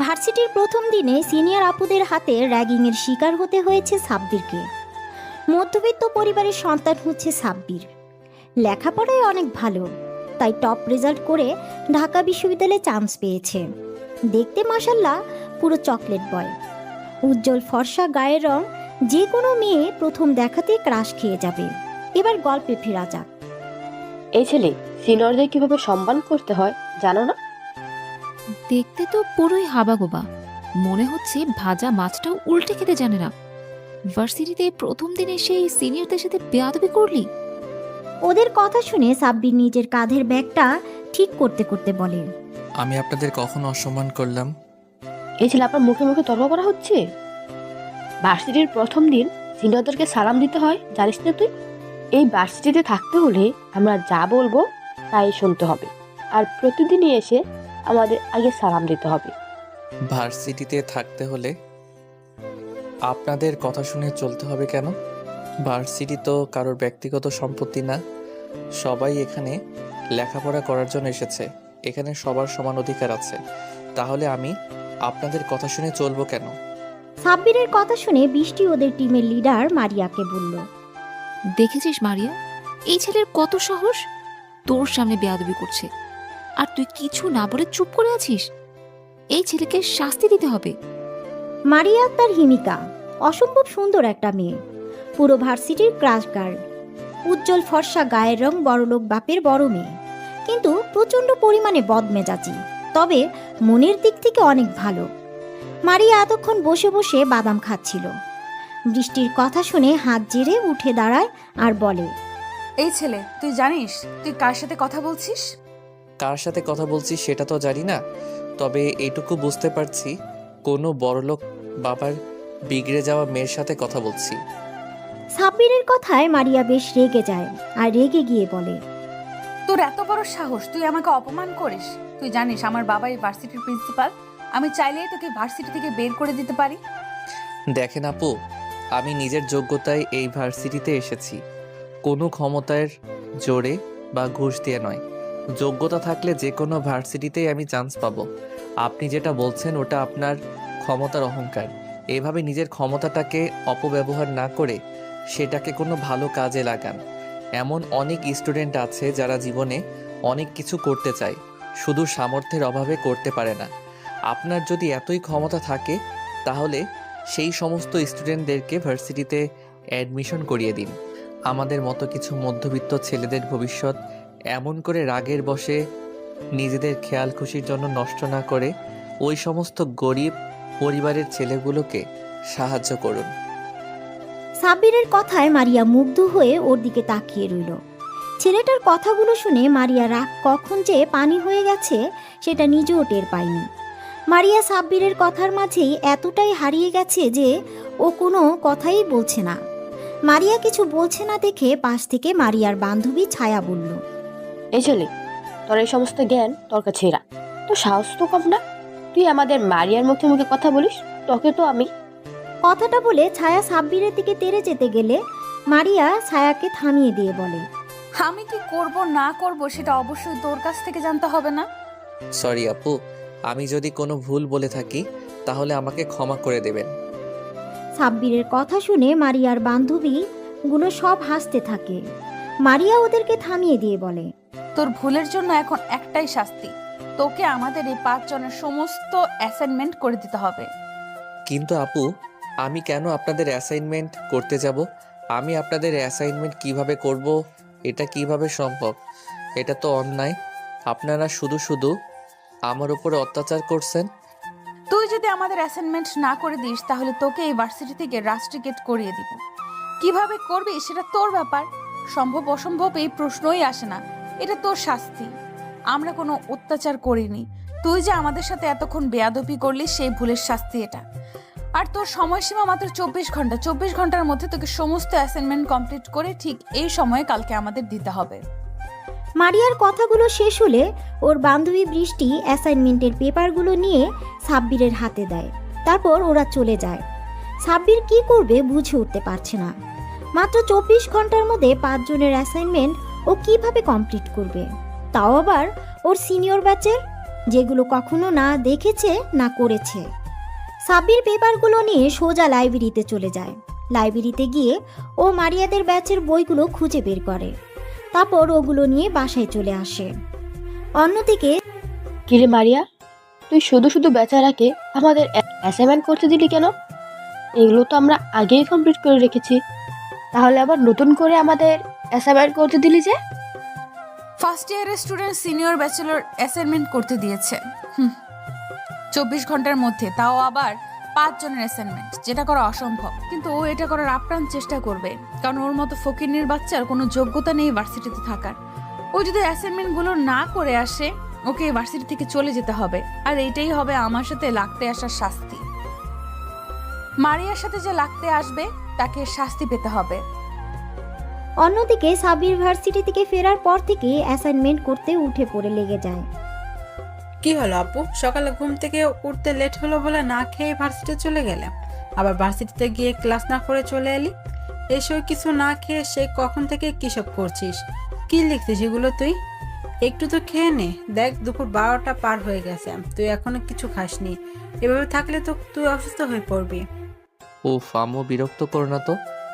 ভার্সিটির প্রথম দিনে সিনিয়র আপুদের হাতে র্যাগিংয়ের শিকার হতে হয়েছে সাব্বিরকে। মধ্যবিত্ত পরিবারের সন্তান হচ্ছে সাব্বির। লেখাপড়ায় অনেক ভালো, তাই টপ রেজাল্ট করে ঢাকা বিশ্ববিদ্যালয়ে চান্স পেয়েছে। দেখতে মাশাল্লাহ পুরো চকলেট বয়। উজ্জ্বল ফর্সা গায়ের রং, যে কোনো মেয়ে প্রথম দেখাতেই ক্রাশ খেয়ে যাবে। এবার গল্পে ফেরা যাক। এই ছেলে সিনিয়রদের কিভাবে সম্মান করতে হয় জানো না? দেখতে তো পুরোই হাবাগোবা, মনে হচ্ছে ভাজা মাছটাও উল্টে খেতে জানে না। ভার্সিটিতে প্রথম দিনে সেই সিনিয়রদের সাথে বেয়াদবি করলি? ওদের কথা শুনে সাব্বির নিজের কাঁধের ব্যাগটা ঠিক করতে করতে বলে, আমি আপনাদের কখনো অসম্মান করলাম? এই ছেলে আপনার মুখে মুখে তর্ক করা হচ্ছে। ভার্সিটির প্রথম দিন সিনিয়রদেরকে সালাম দিতে হয়, জানিস না তুই? এই ভার্সিটিতে থাকতে হলে আমরা যা বলবো তাই শুনতে হবে, আর প্রতিদিনই এসে আমাদের আগে সালাম দিতে হবে। ভার্সিটিতে থাকতে হলে আপনাদের কথা শুনে চলতে হবে কেন? ভার্সিটি তো কারোর ব্যক্তিগত সম্পত্তি না। সবাই এখানে লেখাপড়া করার জন্য এসেছে। এখানে সবার সমান অধিকার আছে। তাহলে আমি আপনাদের কথা শুনে চলবো কেন? সাব্বিরের কথা শুনে বৃষ্টি ওদের টিমের লিডার মারিয়াকে বলল, দেখেছিস মারিয়া, এই ছেলের কত সাহস, তোর সামনে বেয়াদবি করছে, আর তুই কিছু না বলে চুপ করে আছিস। এই ছেলেকে শাস্তি দিতে হবে। মারিয়া তার হিমিকা, অসম্ভব সুন্দর একটা মেয়ে, পুরো ভার্সিটির ক্রাশ গার্ল। উজ্জ্বল ফর্সা গায়ের রং, বড়লোক বাপের বড় মেয়ে, কিন্তু প্রচণ্ড পরিমাণে বদমেজাজি, তবে মনের দিক থেকে অনেক ভালো। মারিয়া এতক্ষণ বসে বসে বাদাম খাচ্ছিল। বৃষ্টির কথা শুনে হাত জেরে উঠে দাঁড়ায় আর বলে, এই ছেলে, তুই জানিস তুই কার সাথে কথা বলছিস? কার সাথে কথা বলছি সেটা তো জানি না, তবে এইটুকু বুঝতে পারছি কোনো বড়লোক বাবার বিগড়ে যাওয়া মেয়ের সাথে কথা বলছি। সাব্বিরের কথায় মারিয়া বেশ রেগে যায় আর রেগে গিয়ে বলে, তোর এত বড় সাহস, তুই আমাকে অপমান করিস? তুই জানিস আমার বাবা এই ভার্সিটির প্রিন্সিপাল, আমি চাইলেই তোকে ভার্সিটি থেকে বের করে দিতে পারি। দেখেন আপু, আমি নিজের যোগ্যতায় এই ভার্সিটিতে এসেছি, কোনো ক্ষমতার জোরে বা ঘুষ দিয়ে নয়। যোগ্যতা থাকলে যে কোনো ভার্সিটিতেই আমি চান্স পাবো। আপনি যেটা বলছেন ওটা আপনার ক্ষমতার অহংকার। এভাবে নিজের ক্ষমতাটাকে অপব্যবহার না করে সেটাকে কোনো ভালো কাজে লাগান। এমন অনেক স্টুডেন্ট আছে যারা জীবনে অনেক কিছু করতে চায়, শুধু সামর্থ্যের অভাবে করতে পারে না। আপনার যদি এতই ক্ষমতা থাকে তাহলে সেই সমস্ত স্টুডেন্টদেরকে ভার্সিটিতে অ্যাডমিশন করিয়ে দিন। আমাদের মতো কিছু মধ্যবিত্ত ছেলেদের ভবিষ্যৎ এমন করে রাগের বশে নিজেদের খেয়াল খুশির জন্য নষ্ট না করে ওই সমস্ত গরিব পরিবারের ছেলেগুলোকে সাহায্য করুন। সাব্বিরের কথায় মারিয়া মুগ্ধ হয়ে ওর দিকে তাকিয়ে রইল। ছেলেটার কথাগুলো শুনে মারিয়া রাগ কখন যে পানি হয়ে গেছে সেটা নিজেও টের পায়নি। মারিয়া সাব্বিরের কথার মাঝেই এতটাই হারিয়ে গেছে যে ও কোনো কথাই বলছে না। মারিয়া কিছু বলছে না দেখে পাশ থেকে মারিয়ার বান্ধবী ছায়া বলল, এই ছেলে, তোর এই সমস্ত জ্ঞান তোর কাছে এরা, তো সাহস তো কম না? তুই আমাদের মারিয়ার মুখে মুখে কথা বলিস? তোকে তো আমি। কথাটা বলে ছায়া সাব্বিরের দিকে তেড়ে যেতে গেলে মারিয়া ছায়াকে থামিয়ে দিয়ে বলে, আমি কি করব না করব সেটা অবশ্যই তোর কাছ থেকে জানতে হবে না? সরি আপু, আমি যদি কোনো ভুল বলে থাকি তাহলে আমাকে ক্ষমা করে দেবেন। সাব্বিরের কথা শুনে মারিয়ার বান্ধবীগুলো সব হাসতে থাকে। মারিয়া ওদেরকে থামিয়ে দিয়ে বলে, তোর ভুলের জন্য এখন একটাই শাস্তি, তোকে আমাদের এই 5 জনের সমস্ত অ্যাসাইনমেন্ট করে দিতে হবে। কিন্তু আপু, আমি কেন আপনাদের অ্যাসাইনমেন্ট করতে যাব? আমি আপনাদের অ্যাসাইনমেন্ট কিভাবে করব? এটা কিভাবে সম্ভব? এটা তো অন্যায়। আপনারা শুধু শুধু আমার উপরে অত্যাচার করছেন। তুই যদি আমাদের অ্যাসাইনমেন্ট না করে দিস তাহলে তোকে এই ভার্সিটি থেকে রাস্ট্রিকেট করিয়ে দিব। কিভাবে করবি সেটা তোর ব্যাপার। সম্ভব অসম্ভব এই প্রশ্নই আসে না, এটা তোর শাস্তি। আমরা কোনো অত্যাচার করিনি, তুই যে আমাদের সাথে এতক্ষণ বেয়াদবি করলি সেই ভুলের শাস্তি এটা। আর তোর সময়সীমা মাত্র 24 ঘন্টা। 24 ঘন্টার মধ্যে তোকে সমস্ত অ্যাসাইনমেন্ট কমপ্লিট করে ঠিক এই সময়ে কালকে আমাদের দিতে হবে। মারিয়ার কথাগুলো শেষ হলে ওর বান্ধবী বৃষ্টি অ্যাসাইনমেন্টের পেপারগুলো নিয়ে সাব্বিরের হাতে দেয়। তারপর ওরা চলে যায়। সাব্বির কি করবে বুঝে উঠতে পারছে না। মাত্র 24 ঘন্টার মধ্যে 5 জনের অ্যাসাইনমেন্ট ও কিভাবে কমপ্লিট করবে, তাও আবার ওর সিনিয়র ব্যাচের। যেগুলো কখনো না দেখেছে না করেছে। সাব্বির পেপারগুলো নিয়ে সোজা লাইব্রেরিতে চলে যায়। লাইব্রেরিতে গিয়ে ও মারিয়াদের ব্যাচের বইগুলো খুঁজে বের করে, তারপর ওগুলো নিয়ে বাসায় চলে আসে। অন্যদিকে কিরে মারিয়া, তুই শুধু শুধু বেচারাকে আমাদের অ্যাসাইনমেন্ট করতে দিলি কেন? এগুলো তো আমরা আগেই কমপ্লিট করে রেখেছি, তাহলে আবার নতুন করে আমাদের অ্যাসাইনমেন্ট করতে দিলি যে? ফার্স্ট ইয়ারের স্টুডেন্ট সিনিয়র ব্যাচেলর অ্যাসাইনমেন্ট করতে দিয়েছে 24 ঘন্টার মধ্যে, তাও আবার 5 জনের অ্যাসাইনমেন্ট, যেটা করা অসম্ভব। কিন্তু ও এটা করার আপ্রাণ চেষ্টা করবে, কারণ ওর মতো ফকিন্নির বাচ্চার কোনো যোগ্যতা নেই ভার্সিটিতে থাকার। ও যদি অ্যাসাইনমেন্টগুলো না করে আসে, ওকে ভার্সিটি থেকে চলে যেতে হবে। আর এইটাই হবে আমার সাথে লাগতে আসার শাস্তি। মারিয়ার সাথে যে লাগতে আসবে তাকে শাস্তি পেতে হবে। অন্যদিকে সাব্বির ভার্সিটি থেকে ফেরার পর থেকে অ্যাসাইনমেন্ট করতে উঠে পড়ে লেগে যায়। কি হলো আপু, সকালে ঘুম থেকে উঠতে লেট হলো বলে না খেয়ে ভার্সিটি চলে গেলাম, আবার ভার্সিটিতে গিয়ে ক্লাস না করে চলে এলি। এসব কিছু না খেয়ে সে কখন থেকে কি সব করছিস? কি লিখছিস এগুলো তুই? একটু তো খেয়ে নে, দেখ দুপুর 12টা পার হয়ে গেছে, তুই এখনো কিছু খাসনি। এভাবে থাকলে তো তুই অসুস্থ হয়ে পড়বি। উফ আম্মু বিরক্ত করো না তো,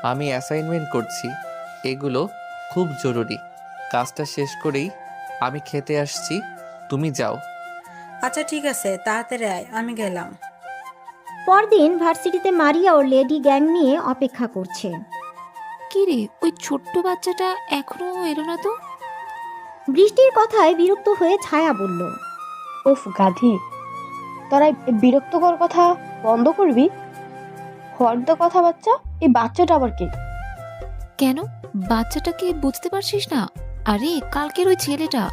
আমি অ্যাসাইনমেন্ট করছি, এগুলো খুব জরুরি। কাজটা শেষ করেই আমি খেতে আসছি, তুমি যাও। আচ্ছা ঠিক আছে, তাড়াতাড়ি আয়, আমি গেলাম। পরদিন ভার্সিটিতে মারিয়া ওর লেডি গ্যাং নিয়ে অপেক্ষা করছে। কি রে, ওই ছোট্ট বাচ্চাটা এখনো এলো না তো? বৃষ্টির কথায় বিরক্ত হয়ে ছায়া বলল, উফ গাধি, তোরা এই বিরক্তকর কথা বন্ধ করবি? হর্দ কথা বাচ্চা, এই বাচ্চাটা আবার কে? কেন, বাচ্চাটাকে বুঝতে পারছিস না? আরে কালকের ওই ছেলেটা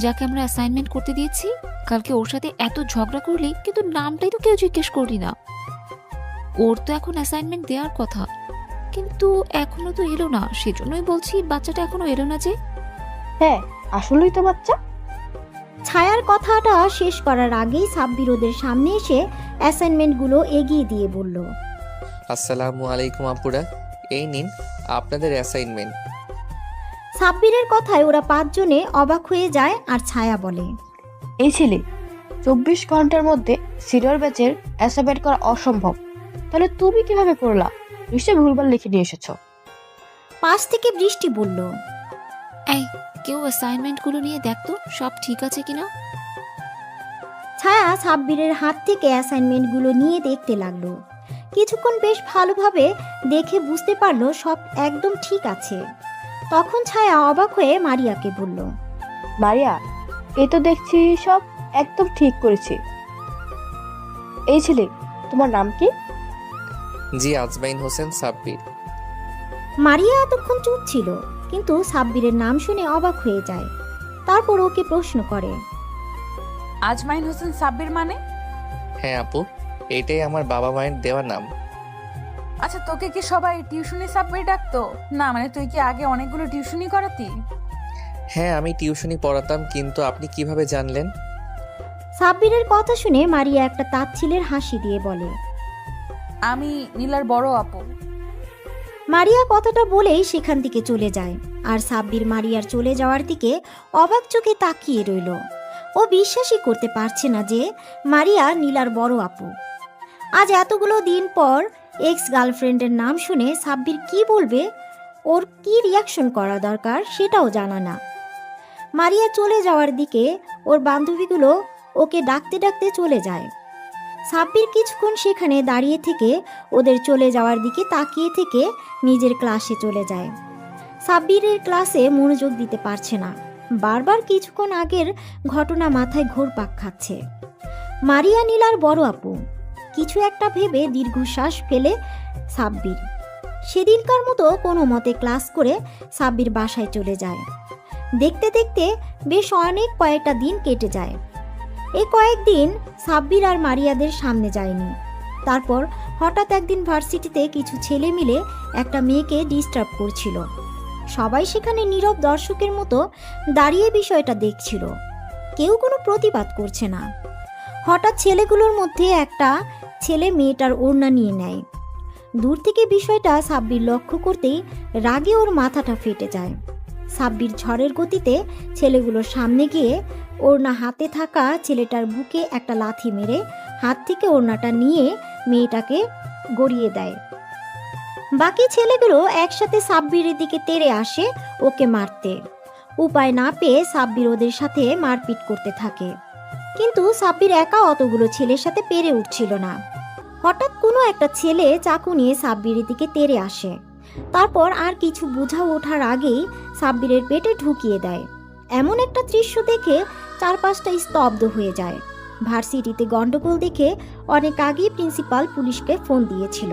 যাকে আমরা অ্যাসাইনমেন্ট করতে দিয়েছি, কালকে ওর সাথে এত ঝগড়া করলি কিন্তু নামটাই তো কেউ জিজ্ঞেস করলি না। ওর তো এখন অ্যাসাইনমেন্ট দেওয়ার কথা, কিন্তু এখনো তো এলো না। সেজন্যই বলছি বাচ্চাটা এখনো এলো না যে। হ্যাঁ, আসলেই তো বাচ্চা। ছায়ার কথাটা শেষ করার আগেই সাব্বির ওদের সামনে এসে অ্যাসাইনমেন্টগুলো এগিয়ে দিয়ে বলল, আসসালামু আলাইকুম আপুরা, এই নিন আপনাদের অ্যাসাইনমেন্ট। সাব্বিরের কথায় ওরা 5 জনে অবাক হয়ে যায়। আর ছায়া বলে, এই ছেলে 24 ঘন্টার মধ্যে সিনিয়র ব্যাচের অ্যাসাইনমেন্ট করা অসম্ভব, তাহলে তুমি কিভাবে করলা? নিশ্চয়ই ভুলভাল লিখে নিয়ে এসেছো। পাশ থেকে বৃষ্টি বলল, এই কেউ অ্যাসাইনমেন্টগুলো নিয়ে দেখতো সব ঠিক আছে কিনা। ছায়া সাব্বিরের হাত থেকে অ্যাসাইনমেন্টগুলো নিয়ে দেখতে লাগলো। কিছুক্ষণ বেশ ভালোভাবে দেখে বুঝতে পারলো সব একদম ঠিক আছে। তখন ছায়া অবাক হয়ে মারিয়াকে বলল, মারিয়া, এই তো দেখছি সব একদম ঠিক করেছি। এই ছেলে, তোমার নাম কি? জি, আজমাইন হোসেন সাব্বির। মারিয়া এতক্ষণ চুপ ছিল, কিন্তু সাব্বিরের নাম শুনে অবাক হয়ে যায়। তারপর ওকে প্রশ্ন করে, আজমাইন হোসেন সাব্বির মানে? হ্যাঁ আপু, এটাই আমার বাবা মায়ের দেওয়া নাম। আচ্ছা, তোকে কি সবাই টিউশনি সাব্বির ডাকতো? না মানে তুই কি আগে অনেকগুলো টিউশনি করাতি? হ্যাঁ আমি টিউশনি পড়াতাম, কিন্তু আপনি কিভাবে জানলেন? সাব্বিরের কথা শুনে মারিয়া একটা তাচ্ছিলের হাসি দিয়ে বলে, আমি নীলার বড় আপু। মারিয়া কথাটা বলেই সেখান থেকে চলে যায়। আর সাব্বির মারিয়ার চলে যাওয়ার দিকে অবাক চোখে তাকিয়ে রইল। ও বিশ্বাসই করতে পারছে না যে মারিয়া নীলার বড় আপু। আজ এতগুলো দিন পর এক্স গার্লফ্রেন্ডের নাম শুনে সাব্বির কি বলবে, ওর কি রিয়াকশন করা দরকার সেটাও জানা না। মারিয়া চলে যাওয়ার দিকে ওর বান্ধবীগুলো ওকে ডাকতে ডাকতে চলে যায়। সাব্বির কিছুক্ষণ সেখানে দাঁড়িয়ে থেকে ওদের চলে যাওয়ার দিকে তাকিয়ে থেকে নিজের ক্লাসে চলে যায়। সাব্বিরের ক্লাসে মনোযোগ দিতে পারছে না, বারবার কিছুক্ষণ আগের ঘটনা মাথায় ঘুরপাক খাচ্ছে। মারিয়া নীলার বড় আপু, কিছু একটা ভেবে দীর্ঘশ্বাস ফেলে সাব্বির সেদিনকার মতো কোনো মতে ক্লাস করে সাব্বির বাসায় চলে যায়। দেখতে দেখতে বেশ অনেক কয়েকটা দিন কেটে যায়। এই কয়েকদিন সাব্বির আর মারিয়াদের সামনে যায়নি। তারপর হঠাৎ একদিন ভার্সিটিতে কিছু ছেলে মিলে একটা মেয়েকে ডিস্টার্ব করছিল। সবাই সেখানে নীরব দর্শকের মতো দাঁড়িয়ে বিষয়টা দেখছিল, কেউ কোনো প্রতিবাদ করছে না। হঠাৎ ছেলেগুলোর মধ্যে একটা ছেলে মেয়েটার ওড়না নিয়ে নেয়। দূর থেকে বিষয়টা সাব্বির লক্ষ্য করতেই রাগে ওর মাথাটা ফেটে যায়। সাব্বির ঝড়ের গতিতে ছেলেগুলোর সামনে গিয়ে ওড়না হাতে থাকা ছেলেটার বুকে একটা লাথি মেরে হাত থেকে ওড়নাটা নিয়ে মেয়েটাকে গড়িয়ে দেয়। বাকি ছেলেগুলো একসাথে সাব্বিরের দিকে তেড়ে আসে ওকে মারতে। উপায় না পেয়ে সাব্বির ওদের সাথে মারপিট করতে থাকে, কিন্তু সাব্বির একা অতগুলো ছেলের সাথে পেরে উঠছিল না। হঠাৎ কোনো একটা ছেলে চাকু নিয়ে সাব্বিরের দিকে তেড়ে আসে। তারপর আর কিছু বোঝা ওঠার আগেই সাব্বিরের পেটে ঢুকিয়ে দেয়। এমন একটা দৃশ্য দেখে চারপাশটা স্তব্ধ হয়ে যায়। ভার্সিটিতে গন্ডগোল দেখে অনেক আগেই প্রিন্সিপাল পুলিশকে ফোন দিয়েছিল।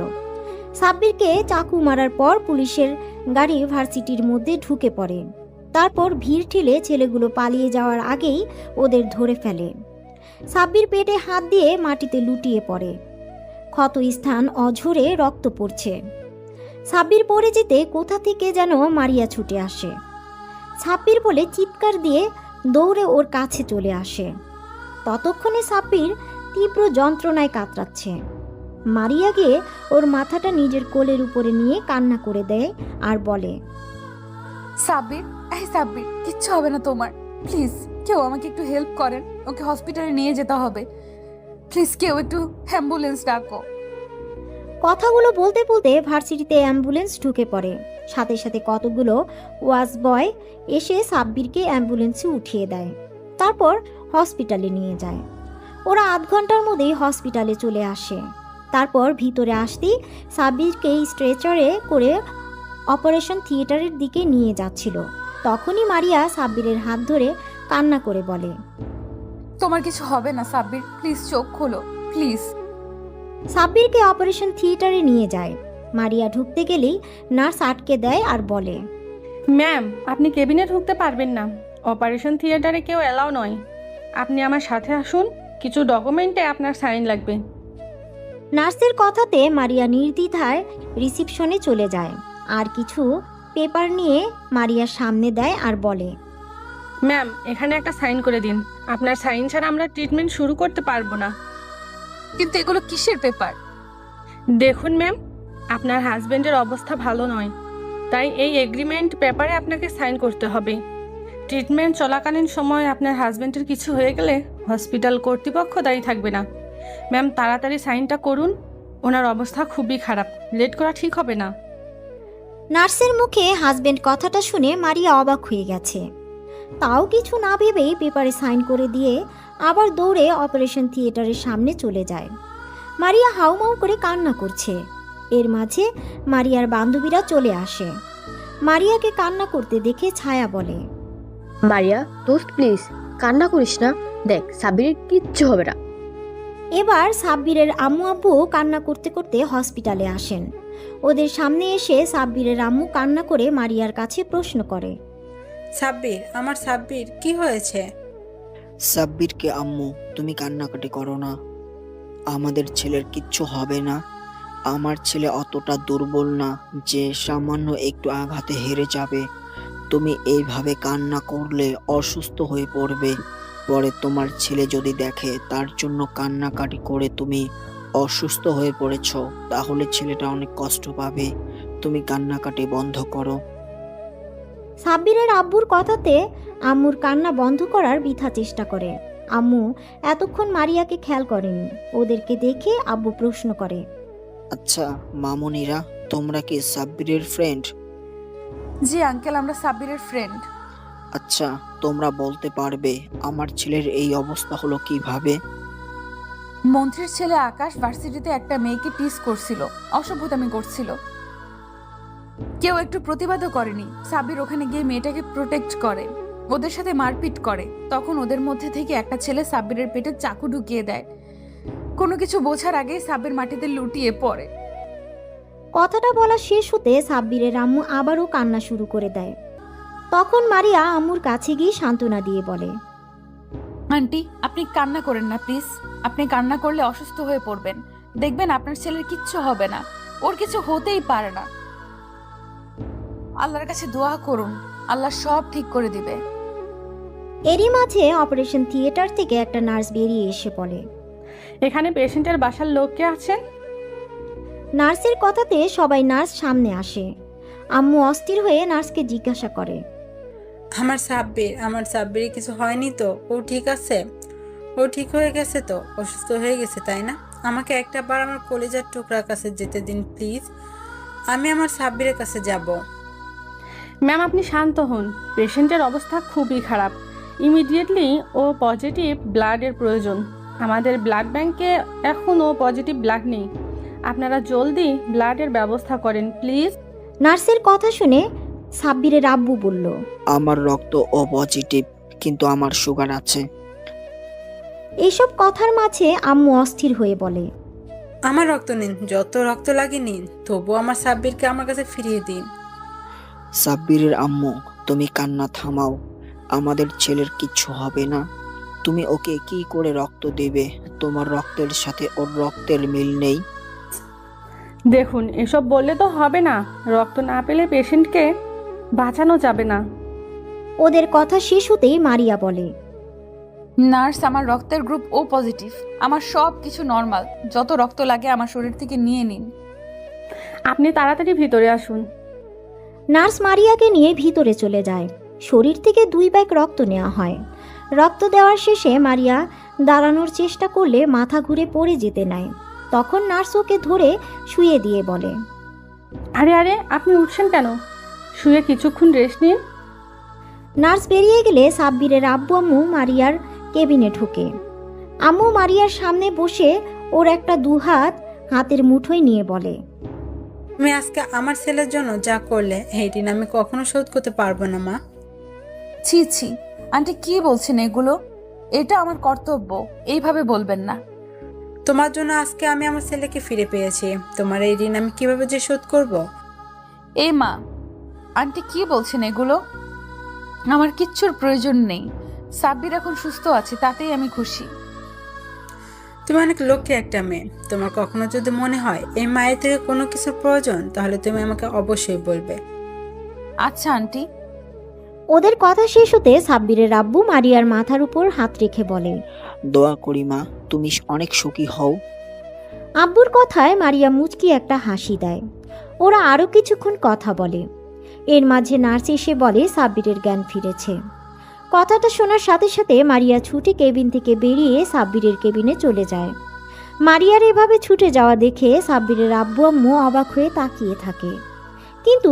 সাব্বিরকে চাকু মারার পর পুলিশের গাড়ি ভার্সিটির মধ্যে ঢুকে পড়ে। তারপর ভিড় ঠেলে ছেলেগুলো পালিয়ে যাওয়ার আগেই ওদের ধরে ফেলে। সাব্বির পেটে হাত দিয়ে মাটিতে লুটিয়ে পড়ে। ক্ষত স্থান অঝরে রক্ত পড়ছে। সাব্বির পড়ে যেতে কোথা থেকে যেন মারিয়া ছুটে আসে। সাব্বির বলে চিৎকার দিয়ে দৌড়ে ওর কাছে চলে আসে। ততক্ষণে সাব্বির তীব্র যন্ত্রণায় কাতরাচ্ছে। মারিয়া গিয়ে ওর মাথাটা নিজের কোলের উপরে নিয়ে কান্না করে দেয় আর বলে, সাব্বির, এই সাব্বির, কিচ্ছু হবে না তোমার। প্লিজ কেউ আমাকে একটু হেল্প করেন, ওকে হসপিটালে নিয়ে যেতে হবে। প্লিজ কেউ একটু অ্যাম্বুলেন্স ডাকো। কথাগুলো বলতে বলতে ভার্সিটিতে অ্যাম্বুলেন্স ঢুকে পড়ে। সাথে সাথে কতগুলো ওয়াচ বয় এসে সাব্বিরকে অ্যাম্বুলেন্সে উঠিয়ে দেয়। তারপর হসপিটালে নিয়ে যায়। ওরা আধ ঘন্টার মধ্যেই হসপিটালে চলে আসে। তারপর ভিতরে আসতেই সাব্বিরকে স্ট্রেচারে করে অপারেশন থিয়েটারের দিকে নিয়ে যাচ্ছিল। তখনই মারিয়া সাব্বিরের হাত ধরে কান্না করে বলে, তোমার কিছু হবে না সাব্বির, প্লিজ চোখ খোলো, প্লিজ। সাব্বিরকে অপারেশন থিয়েটারে নিয়ে যায়। মারিয়া ঢুকতে গেলেই নার্স আটকে দেয় আর বলে, ম্যাম, আপনি কেবিনে ঢুকতে পারবেন না। অপারেশন থিয়েটারে কেউ অ্যালাউ নয়। আপনি আমার সাথে আসুন, কিছু ডকুমেন্টে আপনার সাইন লাগবে। নার্সের কথাতে মারিয়া নির্দ্বিধায় রিসিপশনে চলে যায় আর কিছু পেপার নিয়ে মারিয়ার সামনে দেয় আর বলে, ম্যাম, এখানে একটা সাইন করে দিন। আপনার সাইন ছাড়া আমরা ট্রিটমেন্ট শুরু করতে পারবো না। কিন্তু এগুলো কিসের পেপার? দেখুন ম্যাম, আপনার হাজবেন্ডের অবস্থা ভালো নয়, তাই এই এগ্রিমেন্ট পেপারে আপনাকে সাইন করতে হবে। ট্রিটমেন্ট চলাকালীন সময় আপনার হাজবেন্ডের কিছু হয়ে গেলে হসপিটাল কর্তৃপক্ষ দায়ী থাকবে না। ম্যাম, তাড়াতাড়ি সাইনটা করুন, ওনার অবস্থা খুবই খারাপ, লেট করা ঠিক হবে না। নার্সের মুখে হাজবেন্ড কথাটা শুনে মারিয়া অবাক হয়ে গেছে। তাও কিছু না ভেবেই পেপারে সাইন করে দিয়ে আবার দৌড়ে অপারেশন থিয়েটারের সামনে চলে যায়। মারিয়া হাউমাউ করে কান্না করছে। এর মাঝে মারিয়ার বান্ধবীরা চলে আসে। মারিয়াকে কান্না করতে দেখে ছায়া বলে, মারিয়া দোস্ত প্লিজ কান্না করিস না, দেখ সাব্বিরের কিচ্ছু হবে না। এবার সাব্বিরের আম্মু আব্বু কান্না করতে করতে হসপিটালে আসেন। ওদের সামনে এসে সাব্বিরের আম্মু কান্না করে মারিয়ার কাছে প্রশ্ন করে, সাব্বির, আমার সাব্বির, কি হয়েছে? সাব্বিরকে আম্মু, তুমি কান্নাকাটি করো না, আমাদের ছেলের কিচ্ছু হবে না। আমার ছেলে অতটা দুর্বল না যে সামান্য একটু আঘাতে হেরে যাবে। তুমি এইভাবে কান্না করলে অসুস্থ হয়ে পড়বে। পরে তোমার ছেলে যদি দেখে তার জন্য কান্নাকাটি করে তুমি অসুস্থ হয়ে পড়েছ, তাহলে ছেলেটা অনেক কষ্ট পাবে। তুমি কান্নাকাটি বন্ধ করো। সাব্বিরের আব্বুর কথাতে আম্মুর কান্না বন্ধ করার বৃথা চেষ্টা করে। আম্মু এতক্ষণ মারিয়াকে খেয়াল করেনি। ওদেরকে দেখে আব্বু প্রশ্ন করে, আচ্ছা মামুনিরা, তোমরা কি সাব্বিরের ফ্রেন্ড? জি আঙ্কেল, আমরা সাব্বিরের ফ্রেন্ড। আচ্ছা, তোমরা বলতে পারবে আমার ছেলের এই অবস্থা হলো কিভাবে? মন্ত্রীর ছেলে আকাশ ভার্সিটিতে একটা মেয়েকে টিস করছিল, অসভ্যতামি করছিল। কেউ একটু প্রতিবাদও করেনি। সাব্বির ওখানে গিয়ে মেয়েটাকে প্রোটেক্ট করে, ওদের সাথে মারপিট করে। তখন ওদের মধ্যে থেকে একটা ছেলে সাব্বিরের পেটে চাকু ঢুকিয়ে দেয়। কোনো কিছু বোঝার আগে সাব্বির মাটিতে লুটিয়ে পড়ে। কথাটা বলা শেষ হতে সাব্বিরের আম্মু আবারও কান্না শুরু করে দেয়। তখন মারিয়া আম্মুর কাছে গিয়ে সান্ত্বনা দিয়ে বলে, আন্টি, আপনি কান্না করেন না প্লিজ। আপনি কান্না করলে অসুস্থ হয়ে পড়বেন। দেখবেন আপনার ছেলের কিচ্ছু হবে না, ওর কিছু হতেই পারে না। আল্লাহর কাছে দোয়া করুন, আল্লাহ সব ঠিক করে দিবে। এরই মাঝে অপারেশন থিয়েটার থেকে একটা নার্স বেরিয়ে এসে বলে, এখানে পেশেন্টের বাসার লোক কে আছেন? নার্সের কথাতে সবাই নার্স সামনে আসে। আম্মু অস্থির হয়ে নার্সকে জিজ্ঞাসা করে, আমার সাব্বির কিছু হয়নি তো? ও ঠিক আছে? ও ঠিক হয়ে গেছে তো? অসুস্থ হয়ে গেছে তাই না? আমাকে একটা বার আমার কলিজার টুকরার কাছে যেতে দিন প্লিজ। আমি আমার সাব্বিরের কাছে যাব। ম্যাম আপনি শান্ত হন, পেশেন্টের অবস্থা খুবই খারাপ। ইমিডিয়েটলি ও পজিটিভ ব্লাডের প্রয়োজন। আমাদের ব্লাড ব্যাংকে এখন ও পজিটিভ ব্লাড নেই। আপনারা জলদি ব্লাডের ব্যবস্থা করেন প্লিজ। নার্সের কথা শুনে সাব্বিরের আব্বু বলল, আমার রক্ত ও পজিটিভ, কিন্তু আমার সুগার আছে। এইসব কথার মাঝে আম্মু অস্থির হয়ে বলে, আমার রক্ত নিন, যত রক্ত লাগে নিন, তবু আমার সাব্বিরকে আমার কাছে ফিরিয়ে দিন। সাব্বিরের আম্মু, তুমি কান্না থামাও। আমাদের ছেলের কিচ্ছু হবে না। তুমি ওকে কি করে রক্ত দেবে? তোমার রক্তের সাথে ওর রক্তের মিল নেই। দেখুন এসব বললে তো হবে না, রক্ত না পেলে পেশেন্টকে বাঁচানো যাবে না। ওদের কথা শেষ হতেই মারিয়া বলে, নার্স, আমার রক্তের গ্রুপ ও পজিটিভ। আমার সব কিছু নর্মাল। যত রক্ত লাগে আমার শরীর থেকে নিয়ে নিন। আপনি তাড়াতাড়ি ভিতরে আসুন। নার্স মারিয়াকে নিয়ে ভিতরে চলে যায়। শরীর থেকে 2 ব্যাগ রক্ত নেওয়া হয়। রক্ত দেওয়ার শেষে মারিয়া দাঁড়ানোর চেষ্টা করলে মাথা ঘুরে পড়ে যেতে নেয়। তখন নার্স ওকে ধরে শুয়ে দিয়ে বলে, আরে আরে আপনি উঠছেন কেন? শুয়ে কিছুক্ষণ রেস্ট নিন। নার্স বেরিয়ে গেলে সাব্বিরের আব্বু আম্মু মারিয়ার কেবিনে ঢুকে। আম্মু মারিয়ার সামনে বসে ওর একটা 2 হাত হাতের মুঠোয় নিয়ে বলে, তুমি আজকে আমার ছেলের জন্য যা করলে এই ঋণ আমি কখনো শোধ করতে পারবো না মা। ছি ছি, আন্টি কি বলছেন এগুলো? এটা আমার কর্তব্য, এইভাবে বলবেন না। তোমার জন্য আজকে আমি আমার ছেলেকে ফিরে পেয়েছি। তোমার এই ঋণ আমি কিভাবে যে শোধ করব? এই মা, আন্টি কি বলছেন এগুলো? আমার কিচ্ছুর প্রয়োজন নেই। সাব্বির এখন সুস্থ আছে, তাতেই আমি খুশি। তুমি অনেক লক্ষ্যে একটা মেয়ে। তোমার কখনো যদি মনে হয় এই মায়ের থেকে কোনো কিছুর প্রয়োজন, তাহলে তুমি আমাকে অবশ্যই বলবে। আচ্ছা আন্টি। ওদের কথা শেষ হতে সাব্বিরের আব্বু মারিয়ার মাথার উপর হাত রেখে বলে, দোয়া করি মা, তুমি অনেক সুখী হও। আব্বুর কথায় মারিয়া মুচকি একটা হাসি দেয়। ওরা আরও কিছুক্ষণ কথা বলে। এর মাঝে নার্স এসে বলে সাব্বিরের জ্ঞান ফিরেছে। কথাটা শোনার সাথে সাথে মারিয়া ছুটে কেবিন থেকে বেরিয়ে সাব্বিরের কেবিনে চলে যায়। মারিয়ার এভাবে ছুটে যাওয়া দেখে সাব্বিরের আব্বু আম্মু অবাক হয়ে তাকিয়ে থাকে, কিন্তু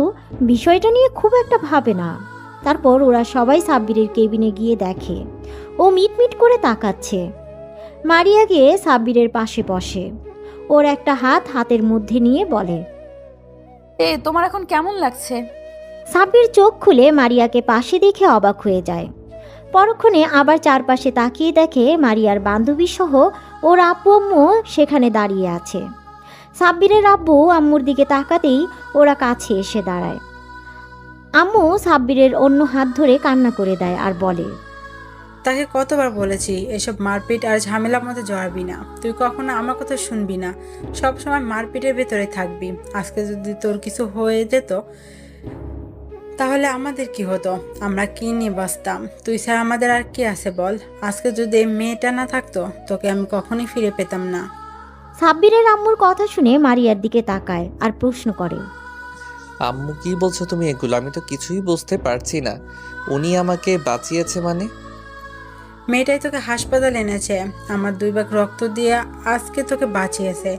বিষয়টা নিয়ে খুব একটা ভাবে না। তারপর ওরা সবাই সাব্বিরের কেবিনে গিয়ে দেখে ও মিটমিট করে তাকাচ্ছে। মারিয়া গিয়ে সাব্বিরের পাশে বসে। ওর একটা হাত হাতের মধ্যে নিয়ে বলে, তোমার এখন কেমন লাগছে? সাব্বির চোখ খুলে মারিয়াকে পাশে দেখে অবাক হয়ে যায়। পরক্ষণে আবার চারপাশে তাকিয়ে দেখে মারিয়ার বান্ধবী সহ ওর আব্বু আম্মু সেখানে দাঁড়িয়ে আছে। সাব্বিরের আব্বু আম্মুর দিকে তাকাতেই ওরা কাছে এসে দাঁড়ায়। আম্মু সাব্বিরের অন্য হাত ধরে কান্না করে দেয় আর বলে, তাকে কতবার বলেছি এসব মারপিট আর ঝামেলার মধ্যে জড়াবি না। তুই কখনো আমার কথা শুনবি না, সব সময় মারপিটের ভেতরে থাকবি। আজকে যদি তোর কিছু হয়ে যেত তাহলে আমাদের কি হতো? আমরা কি নিয়ে বাঁচতাম? তুই ছাড়া আমাদের আর কি আছে বল? আজকে যদি এই মেয়েটা না থাকতো, তোকে আমি কখনোই ফিরে পেতাম না। সাব্বিরের আম্মুর কথা শুনে মারিয়ার দিকে তাকায় আর প্রশ্ন করে, আম্মু কি বলছো তুমি এগুলো? আমি তো কিছুই বুঝতে পারছি না। উনি আমাকে বাঁচিয়েছে মানে? মেয়েটাই তোকে হাসপাতালে এনেছে, আমার 2 ভাগ রক্ত দিয়ে আজকে তোকে বাঁচিয়েছে।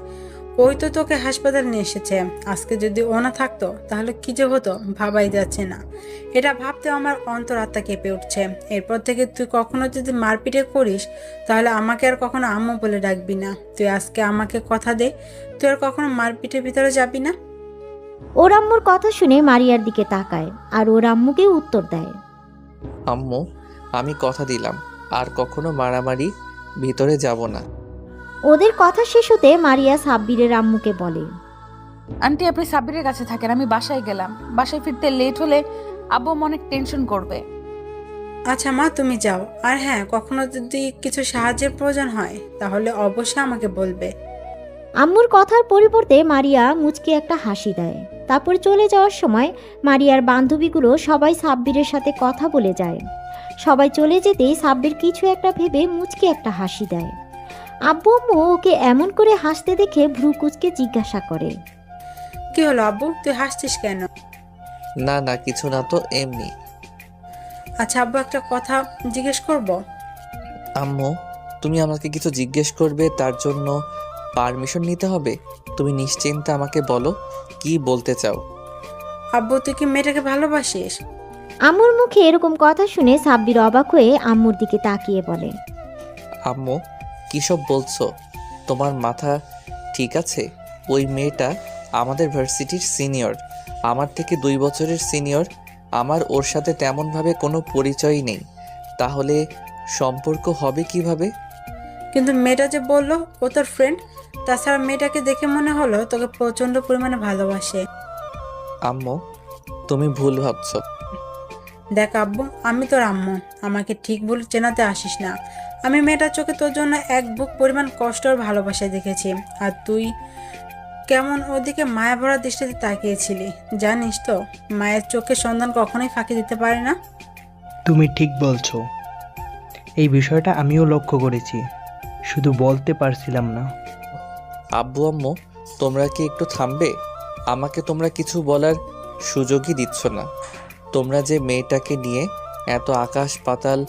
ওই তো তোকে হাসপাতালে নিয়ে এসেছে। আজকে যদি ও না থাকতো তাহলে কি যে হতো ভাবাই যাচ্ছে না। এটা ভাবতে আমার অন্তরাত্মা কেঁপে উঠছে। এরপর থেকে তুই কখনো যদি মারপিটে করিস তাহলে আমাকে আর কখনো আম্মু বলে ডাকবি না। তুই আজকে আমাকে কথা দে, তুই আর কখনো মারপিটের ভিতরে যাবি না। ওর আম্মুর কথা শুনে মারিয়ার দিকে তাকায় আর ওর আম্মুকে উত্তর দেয়, আম্মু, আমি কথা দিলাম আর কখনো মারামারি ভিতরে যাব না। ওদের কথা শেষ হতে মারিয়া সাব্বিরের আম্মুকে বলে, আন্টি আপনি সাব্বিরের কাছে থাকেন, আমি বাসায় গেলাম। বাসায় ফিরতে লেট হলে আব্বু অনেক টেনশন করবে। আচ্ছা মা, তুমি যাও। আর হ্যাঁ, কখনো যদি কিছু সাহায্যের প্রয়োজন হয় তাহলে অবশ্যই আমাকে বলবে। আম্মুর কথার পরিবর্তে মারিয়া মুচকি একটা হাসি দেয়। তারপর চলে যাওয়ার সময় মারিয়ার বান্ধবীগুলো সবাই সাব্বিরের সাথে কথা বলে যায়। সবাই চলে যেতেই সাব্বির কিছু একটা ভেবে মুচকি একটা হাসি দেয়। আব্বু আম্মু ওকে এমন করে হাসতে দেখে ভ্রু কুচকে জিজ্ঞাসা করে, কি হলো আব্বু, তুই হাসছিস কেন? না না, কিছু না তো, এমনি। আচ্ছা আব্বু, একটা কথা জিজ্ঞেস করব? আম্মু, তুমি আমাকে কিছু জিজ্ঞেস করবে, তার জন্য পারমিশন নিতে হবে? তুমি নিশ্চিন্তে আমাকে বলো কি বলতে চাও। আব্বু, তুই কি মেয়েটাকে ভালোবাসিস? আম্মুর মুখে এরকম কথা শুনে সাব্বির অবাক হয়ে আম্মুর দিকে তাকিয়ে বলে, আম্মু, কী সব বলছো? তোমার মাথা ঠিক আছে? ওই মেয়েটা আমাদের ভার্সিটির সিনিয়র, আমার থেকে 2 বছরের সিনিয়র। আমার ওর সাথে তেমনভাবে কোনো পরিচয় নেই, তাহলে সম্পর্ক হবে কিভাবে? কিন্তু মেয়েটা যে বললো ও তোর ফ্রেন্ড, তাছাড়া মেয়েটাকে দেখে মনে হলো তোকে প্রচন্ড পরিমাণে ভালোবাসে। আম্মু, তুমি ভুল ভাবছো। দেখ আব্বু, আমি তোর আম্মু, আমাকে ঠিক ভুল চেনাতে আসিস না। আমি মেয়েটার চোখে তোর জন্য এক বুক পরিমাণ কষ্ট আর ভালোবাসা দেখেছি, আর তুই কেমন ওদিকে মায়া ভরা দৃষ্টিতে তাকিয়েছিলি। জানিস তো, মায়ের চোখের সন্ধান কখনোই ফাঁকি দিতে পারে না। তুমি ঠিক বলছো, এই বিষয়টা আমিও লক্ষ্য করেছি, শুধু বলতে পারছিলাম না। আব্বু আম্মু, তোমরা কি একটু থামবে? আমাকে তোমরা কিছু বলার সুযোগই দিচ্ছ না। তোমরা যে মেয়েটাকে নিয়ে এত আকাশ পাতাল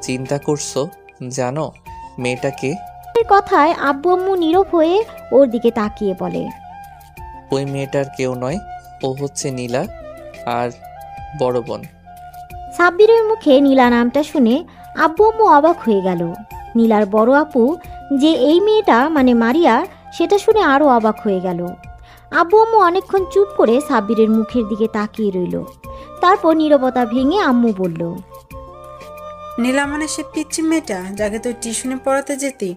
চিন্তা করছো, জানো মেয়েটাকে? এর কথায় আব্বু আম্মু নীরব হয়ে ওর দিকে তাকিয়ে বলে, ওই মেয়েটার কেউ নয়, ও হচ্ছে নীলা আর বড় বোন। সাব্বিরের মুখে নীলা নামটা শুনে আব্বু আম্মু অবাক হয়ে গেল। নীলার বড় আপু যে এই মেয়েটা মানে মারিয়া, সেটা শুনে আরও অবাক হয়ে গেল। আব্বু আম্মু অনেকক্ষণ চুপ করে সাব্বিরের মুখের দিকে তাকিয়ে রইল। তারপর নীরবতা ভেঙে আম্মু বলল, নীলা মানে সে পিচ্চি মেয়েটা যাকে তুই টিউশনে পড়াতে যেতি?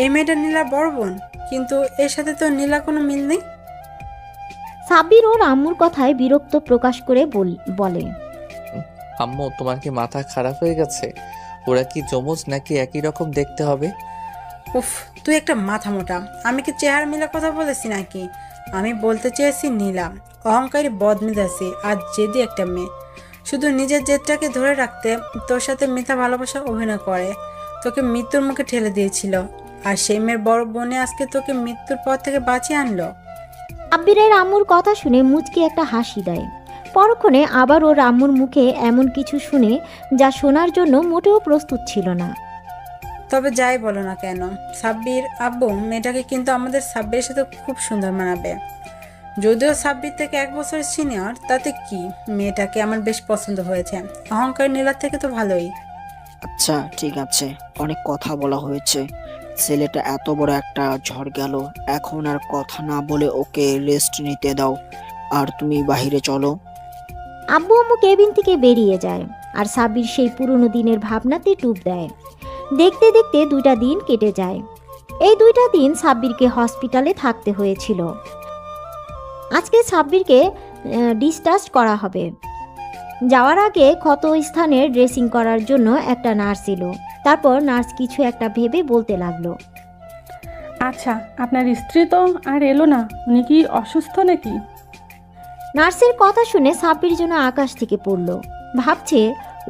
এই মেয়েটা নীলার বড় বোন, কিন্তু এর সাথে তো নীলা কোনো মিল নেই। সাব্বির ওর আম্মুর কথায় বিরক্ত প্রকাশ করে বলে, আম্মু, তোমার কি মাথা খারাপ হয়ে গেছে? ওরা কি যমজ নাকি একই রকম দেখতে হবে? উফ, তুই একটা মাথা মোটা। আমি কি চেহারা মিলা কথা বলেছি নাকি? আমি বলতে চেয়েছি নীলা অহংকারী, বদমেজাজি আর জেদি একটা মেয়ে। শুধু নিজের জেদটাকে ধরে রাখতে তোর সাথে মিথ্যা ভালোবাসা অভিনয় করে তোকে মৃত্যুর মুখে ঠেলে দিয়েছিল, আর সেই মেয়ের বড় বোনে আজকে তোকে মৃত্যুর পর থেকে বাঁচিয়ে আনলো। সাব্বিরের আম্মুর কথা শুনে মুচকি একটা হাসি দেয়। পরক্ষণে আবার ওর আম্মুর মুখে এমন কিছু শুনে যা শোনার জন্য মোটেও প্রস্তুত ছিল না। তবে যাই বলো না কেন, সাব্বির আব্বু, মেয়েটাকে কিন্তু আমাদের সাব্বিরের সাথে খুব সুন্দর মানাবে। যদিও সাব্বির থেকে 1 বছর সিনিয়র, তাতে কি, মেয়েটাকে আমার বেশ পছন্দ হয়েছে। অহংকার নীলার থেকে তো ভালোই। আচ্ছা ঠিক আছে, অনেক কথা বলা হয়েছে। ছেলেটা এত বড় একটা ঝড় গেল, এখন আর কথা না বলে ওকে রেস্ট নিতে দাও, আর তুমি বাইরে চলো। আব্বু আম্মু কেবিন থেকে বেরিয়ে যায়, আর সাব্বির সেই পুরনো দিনের ভাবনাতে ডুব দেয়। দেখতে দেখতে 2টা দিন কেটে যায়। এই 2টা দিন সাব্বিরকে হসপিটালে থাকতে হয়েছিল। আজকে সাব্বিরকে ডিসচার্জ করা হবে। যাওয়ার আগে ক্ষত স্থানের ড্রেসিং করার জন্য একটা নার্স এলো। তারপর নার্স কিছু একটা ভেবে বলতে লাগলো, আচ্ছা, আপনার স্ত্রী তো আর এলো না, উনি কি অসুস্থ নাকি? নার্সের কথা শুনে সাব্বির যেন আকাশ থেকে পড়ল। ভাবছে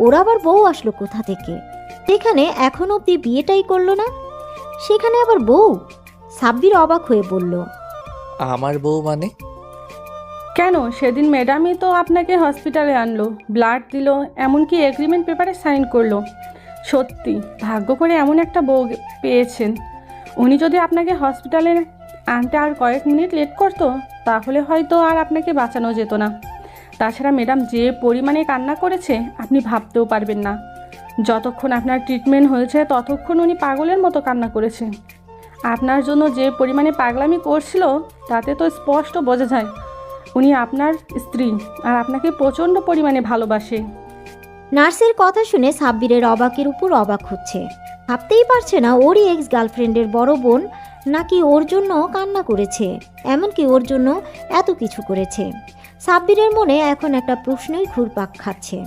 ওর আবার বউ আসলো কোথা থেকে? সেখানে এখন অবধি বিয়েটাই করলো না, সেখানে আবার বউ। সাব্বির অবাক হয়ে বলল, আমার বউ মানে? কেন, সেদিন ম্যাডামই তো আপনাকে হসপিটালে আনলো, ব্লাড দিল, এমনকি এগ্রিমেন্ট পেপারে সাইন করলো। সত্যি ভাগ্য করে এমন একটা বউ পেয়েছেন। উনি যদি আপনাকে হসপিটালে আনতে আর কয়েক মিনিট লেট করতো, তাহলে হয়তো আর আপনাকে বাঁচানো যেত না। তাছাড়া ম্যাডাম যে পরিমাণে কান্না করেছে আপনি ভাবতেও পারবেন না। যতক্ষণ আপনার ট্রিটমেন্ট হয়েছে ততক্ষণ উনি পাগলের মতো কান্না করেছে। আপনার জন্য যে পরিমাণে পাগলামি করছিল তাতে তো স্পষ্ট বোঝা যায় উনি আপনার স্ত্রী আর আপনাকে প্রচণ্ড পরিমাণে ভালোবাসে। নার্সের কথা শুনে সাব্বিরের অবাকের উপর অবাক হচ্ছে। ভাবতেই পারছে না ওরই এক্স গার্লফ্রেন্ডের বড় বোন নাকি ওর জন্য কান্না করেছে, এমনকি ওর জন্য এত কিছু করেছে। সাব্বিরের মনে এখন একটা প্রশ্নই ঘুরপাক খাচ্ছে,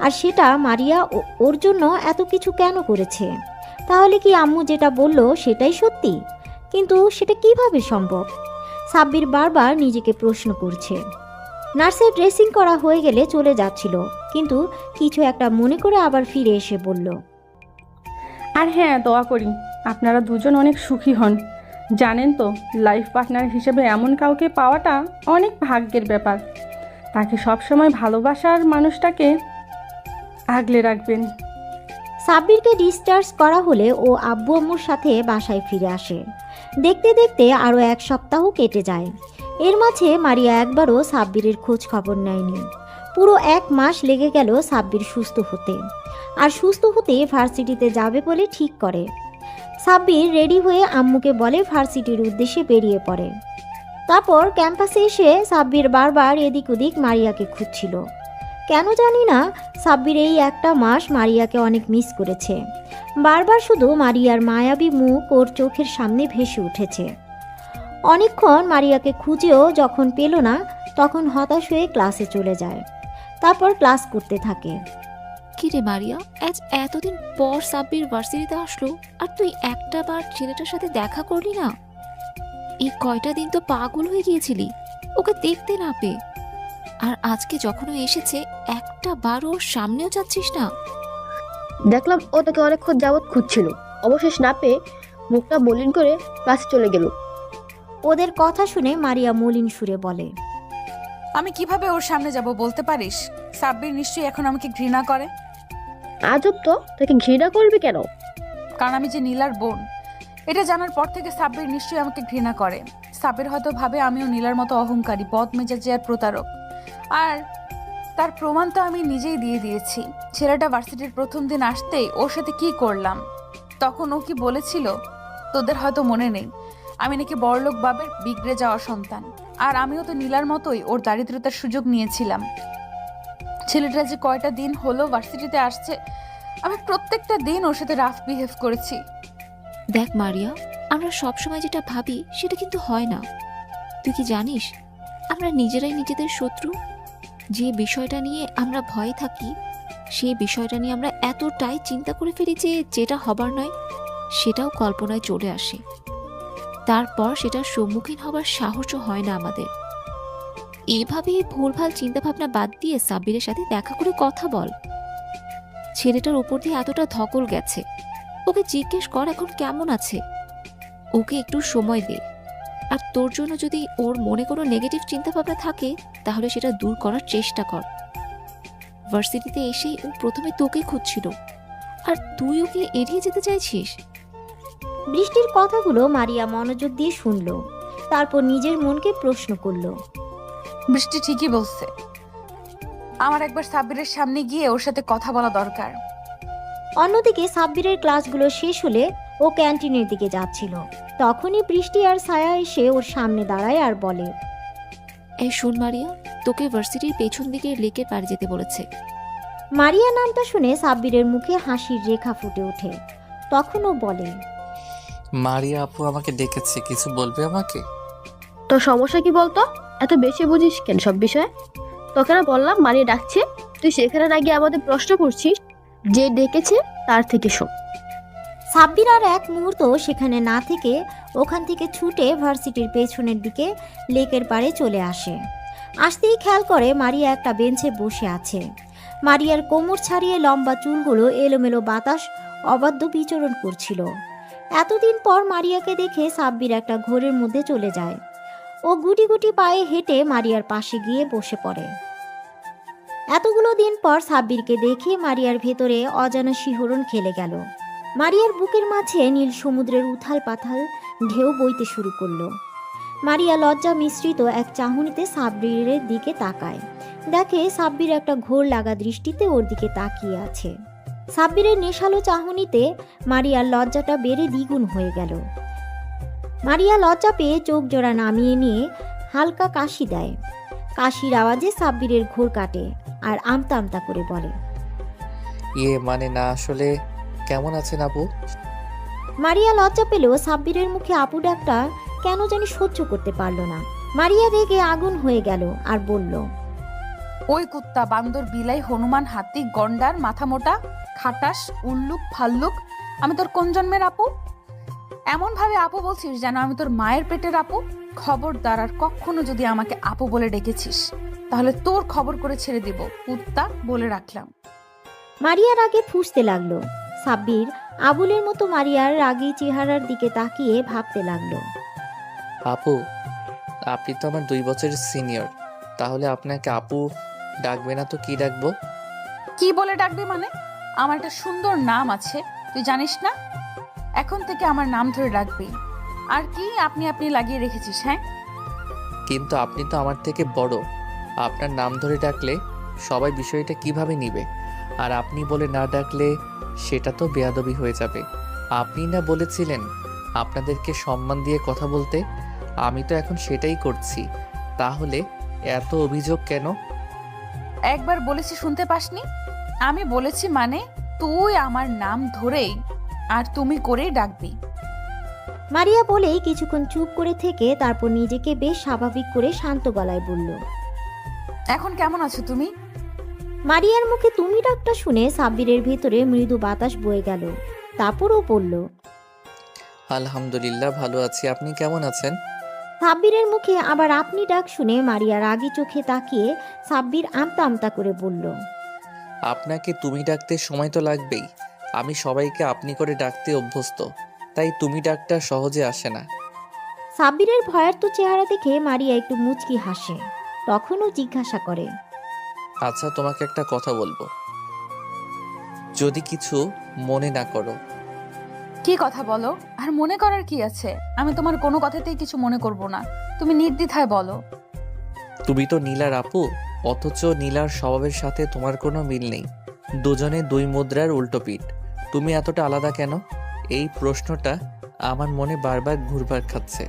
আর সেটা মারিয়া ওর জন্য এত কিছু কেন করেছে। তাহলে কি আম্মু যেটা বলল সেটাই সত্যি? কিন্তু সেটা কিভাবে সম্ভব? সাব্বির বারবার নিজেকে প্রশ্ন করছে। নার্সের ড্রেসিং করা হয়ে গেলে চলে যাচ্ছিল, কিন্তু কিছু একটা মনে করে আবার ফিরে এসে বলল, আর হ্যাঁ, দোয়া করি আপনারা দুজন অনেক সুখী হন। জানেন তো, লাইফ পার্টনার হিসেবে এমন কাউকে পাওয়াটা অনেক ভাগ্যের ব্যাপার। তাকে সবসময় ভালোবাসার মানুষটাকে আগলে রাখবেন। সাব্বিরকে ডিসচার্জ করা হলে ও আব্বু আম্মুর সাথে বাসায় ফিরে আসে। দেখতে দেখতে আরও 1 সপ্তাহ কেটে যায়। এর মাঝে মারিয়া একবারও সাব্বিরের খোঁজ খবর নেয়নি। পুরো 1 মাস লেগে গেল সাব্বির সুস্থ হতে। আর সুস্থ হতে ভার্সিটিতে যাবে বলে ঠিক করে। সাব্বির রেডি হয়ে আম্মুকে বলে ভার্সিটির উদ্দেশ্যে বেরিয়ে পড়ে। তারপর ক্যাম্পাসে এসে সাব্বির বারবার এদিক ওদিক মারিয়াকে খুঁজছিল। কেন জানি না, সাব্বির এই 1টা মাস মারিয়াকে অনেক মিস করেছে। বারবার শুধু মারিয়ার মায়াবী মুখ ওর চোখের সামনে ভেসে উঠেছে। অনেকক্ষণ মারিয়াকে খুঁজেও যখন পেল না, তখন হতাশ হয়ে ক্লাসে চলে যায়। তারপর ক্লাস করতে থাকে। কি রে মারিয়া, আজ এতদিন পর সাব্বির ভার্সিটিতে আসলো আর তুই একটা বার ছেলেটার সাথে দেখা করলি না? এই কয়টা দিন তো পাগল হয়ে গিয়েছিলি ওকে দেখতে না পেয়ে, আর আজকে যখন ও এসেছে একটা বার ওর সামনেও যাচ্ছিস না। দেখলাম ও তোকে অনেকক্ষণ যাবৎ খুঁজছিল, অবশেষ না পেয়ে মুখটা মলিন করে ক্লাসে চলে গেল। ওদের কথা শুনে মারিয়া মলিন সুরে বলে, আমি কিভাবে ওর সামনে যাব বলতে পারিস? সাব্বির নিশ্চয়ই এখন আমাকে ঘৃণা করে। আজব তো, তোকে ঘৃণা করবি কেন? কারণ আমি যে নীলার বোন, এটা জানার পর থেকে সাব্বির নিশ্চয়ই আমাকে ঘৃণা করে। সাব্বির হয়তো ভাবে আমিও নীলার মতো অহংকারী, বদমেজাজি আর প্রতারক। আর তার প্রমাণ তো আমি নিজেই দিয়ে দিয়েছি। ছেলেটা ভার্সিটির প্রথম দিন আসতেই ওর সাথে কি করলাম, তখন ও কি বলেছিল তোদের হয়তো মনে নেই। আমি নাকি বড়লোক বাবের বিগড়ে যাওয়া সন্তান, আর আমিও তো নীলার মতোই ওর দারিদ্রতার সুযোগ নিয়েছিলাম। ছেলেটা যে কয়টা দিন হলো ভার্সিটিতে আসছে, আমি প্রত্যেকটা দিন ওর সাথে রাফ বিহেভ করেছি। দেখ মারিয়া, আমরা সবসময় যেটা ভাবি সেটা কিন্তু হয় না। তুই কি জানিস আমরা নিজেরাই নিজেদের শত্রু? যে বিষয়টা নিয়ে আমরা ভয়ে থাকি সেই বিষয়টা নিয়ে আমরা এতটাই চিন্তা করে ফেলি যে যেটা হবার নয় সেটাও কল্পনায় চলে আসে। তারপর সেটার সম্মুখীন হবার সাহসও হয় না আমাদের। এভাবে ভুলভাল চিন্তাভাবনা বাদ দিয়ে সাব্বিরের সাথে দেখা করে কথা বল। ছেলেটার উপর দিয়ে এতটা ধকল গেছে, ওকে জিজ্ঞেস কর এখন কেমন আছে। ওকে একটু সময় দে। আর তোর জন্য যদি ওর মনে কোনো নেগেটিভ চিন্তাভাবনা থাকে তাহলে সেটা দূর করার চেষ্টা কর। ভার্সিটিতে এসেই ও প্রথমে তোকে খুঁজছিল, আর তুই ওকে এড়িয়ে যেতে চাইছিস। বৃষ্টির কথাগুলো মারিয়া মনোযোগ দিয়ে শুনল। তারপর নিজের মনকে প্রশ্ন করল, বৃষ্টি ঠিকই বলছে, আমার একবার সাব্বিরের সামনে গিয়ে ওর সাথে কথা বলা দরকার। অন্যদিকে সাব্বিরের ক্লাসগুলো শেষ হলে ও ক্যান্টিনের দিকে যাচ্ছিল। তখনই বৃষ্টি আর ছায়া এসে ওর সামনে দাঁড়ায় আর বলে, এই শোন মারিয়া, তোকে ভার্সিটির পেছন দিকে লেকের পাড়ে যেতে বলেছে। মারিয়া নামটা শুনে সাব্বিরের মুখে হাসির রেখা ফুটে ওঠে। তখন ও বলে, মারিয়া আপু আমাকে ডেকেছে, কিছু বলবে আমাকে? তোর সমস্যা কি বলতো? এত বেশি বুঝিস কেন সব বিষয়ে? তোকে না বললাম মারিয়ে ডাকছে, তুই সেখানে না গিয়ে আমাদের প্রশ্ন করছিস। যে ডেকেছে তার থেকে শোন। সাব্বির আর এক মুহূর্ত সেখানে না থেকে ওখান থেকে ছুটে ভার্সিটির পেছনের দিকে লেকের পাড়ে চলে আসে। আসতেই খেয়াল করে মারিয়া একটা বেঞ্চে বসে আছে। মারিয়ার কোমর ছাড়িয়ে লম্বা চুলগুলো এলোমেলো বাতাস অবাধ্য বিচরণ করছিল। এতদিন পর মারিয়াকে দেখে সাব্বির একটা ঘোরের মধ্যে চলে যায়। ও গুটি গুটি পায়ে হেঁটে মারিয়ার পাশে গিয়ে বসে পড়ে। এতগুলো দিন পর সাব্বিরকে দেখে মারিয়ার ভেতরে অজানা শিহরণ খেলে গেল। মারিয়ার বুকের মাঝে নীল সমুদ্রের উথাল পাথাল ঢেউ বইতে শুরু করলো। মারিয়া লজ্জা মিশ্রিত এক চাহনিতে সাব্বিরের দিকে তাকায়। দেখে সাব্বির একটা ঘোর লাগা দৃষ্টিতে ওর দিকে তাকিয়ে আছে। সাব্বিরের নেশালো চাহনিতে মারিয়ার লজ্জাটা বেড়ে দ্বিগুণ হয়ে গেল। মারিয়া লজ্জা পেয়ে চোখ জোড়া নামিয়ে নিয়ে হালকা কাশি দেয়। কাশির আওয়াজে সাব্বিরের ঘোর কাটে আর আমতা আমতা করে বলে, মানে না, আসলে কেমন আছেন আপু? মারিয়া লজ্জা পেলেও সাব্বিরের মুখে আপু ডাকটা কেন জানি সহ্য করতে পারল না। মারিয়া রেগে আগুন হয়ে গেল আর বলল, ওই কুত্তা, বান্দর, বিলাই, হনুমান, হাতি, গন্ডার, মাথা মোটা, খাটাস, উল্লুক, ফাল্লুক, আমি তোর কোন জন্মের আপু? এমন ভাবে আপু বলছিস যেন আমি তোর মায়ের পেটের আপু। খবরদার, আর কখনো যদি আমাকে আপু বলে ডেকেছিস তাহলে তোর খবর করে ছেড়ে দিব, কুত্তা, বলে রাখলাম। মারিয়া রাগে ফুঁসতে লাগলো। সাব্বির আবুলের মতো মারিয়ার রাগী চেহারার দিকে তাকিয়ে ভাবতে লাগলো, আপু, আপনি তো আমার 2 বছরের সিনিয়র, তাহলে আপনাকে আপু ডাকবে না তো কি ডাকবো? কি বলে ডাকবি মানে? আমার একটা সুন্দর নাম আছে, তুই জানিস না? এখন থেকে আমার নাম ধরে ডাকবি। আর কি আপনি আপনি লাগিয়ে রেখেছিস? হ্যাঁ, কিন্তু আপনি তো আমার থেকে বড়, আপনার নাম ধরে ডাকলে সবাই বিষয়টা কিভাবে নিবে? আর আপনি বলে না ডাকলে সেটা তো বেয়াদবি হয়ে যাবে। আপনি না বলেছিলেন আপনাদেরকে সম্মান দিয়ে কথা বলতে, আমি তো এখন সেটাই করছি। তাহলে এত অভিযোগ কেন? একবার বলেছি শুনতে পাসনি? আমি বলেছি মানে তুই আমার নাম ধরেই আর তুমি করেই ডাকবি। মারিয়া বলেই কিছুক্ষণ চুপ করে থেকে তারপর নিজেকে বেশ স্বাভাবিক করে শান্ত গলায় বলল। এখন কেমন আছো তুমি? মারিয়ার মুখে তুমি ডাকটা শুনে সাব্বিরের ভেতরে মৃদু বাতাস বয়ে গেল। তারপর ও বলল, আলহামদুলিল্লাহ ভালো আছি, আপনি কেমন আছেন? সাব্বিরের মুখে আবার আপনি ডাক শুনে মারিয়া রাগী চোখে তাকিয়ে সাব্বির আমতা আমতা করে বলল, আপনাকে তুমি ডাকতে সময় তো লাগবেই। আমি সবাইকে আপনি করে ডাকতে অভ্যস্ত, তাই তুমি ডাকটা সহজে আসে না। সাব্বিরের ভয়ার্ত চেহারা দেখে মারিয়া একটু মুচকি হাসে। তখনও জিজ্ঞাসা করে, আচ্ছা, তোমাকে একটা কথা বলবো, যদি কিছু মনে না করো। কি কথা বলো? আর মনে করার কি আছে? আমি তোমার কোনো কথাতেই কিছু মনে করব না, তুমি নির্দ্বিধায় বলো। তুমি তো নীলার আপু, অথচ নীলার স্বভাবের সাথে তোমার কোনো মিল নেই। দুজনে দুই মুদ্রার উল্টো পিঠ। তুমি এতটা আলাদা কেন? এই প্রশ্নটা আমার মনে বারবার ঘুরপাক খাচ্ছে।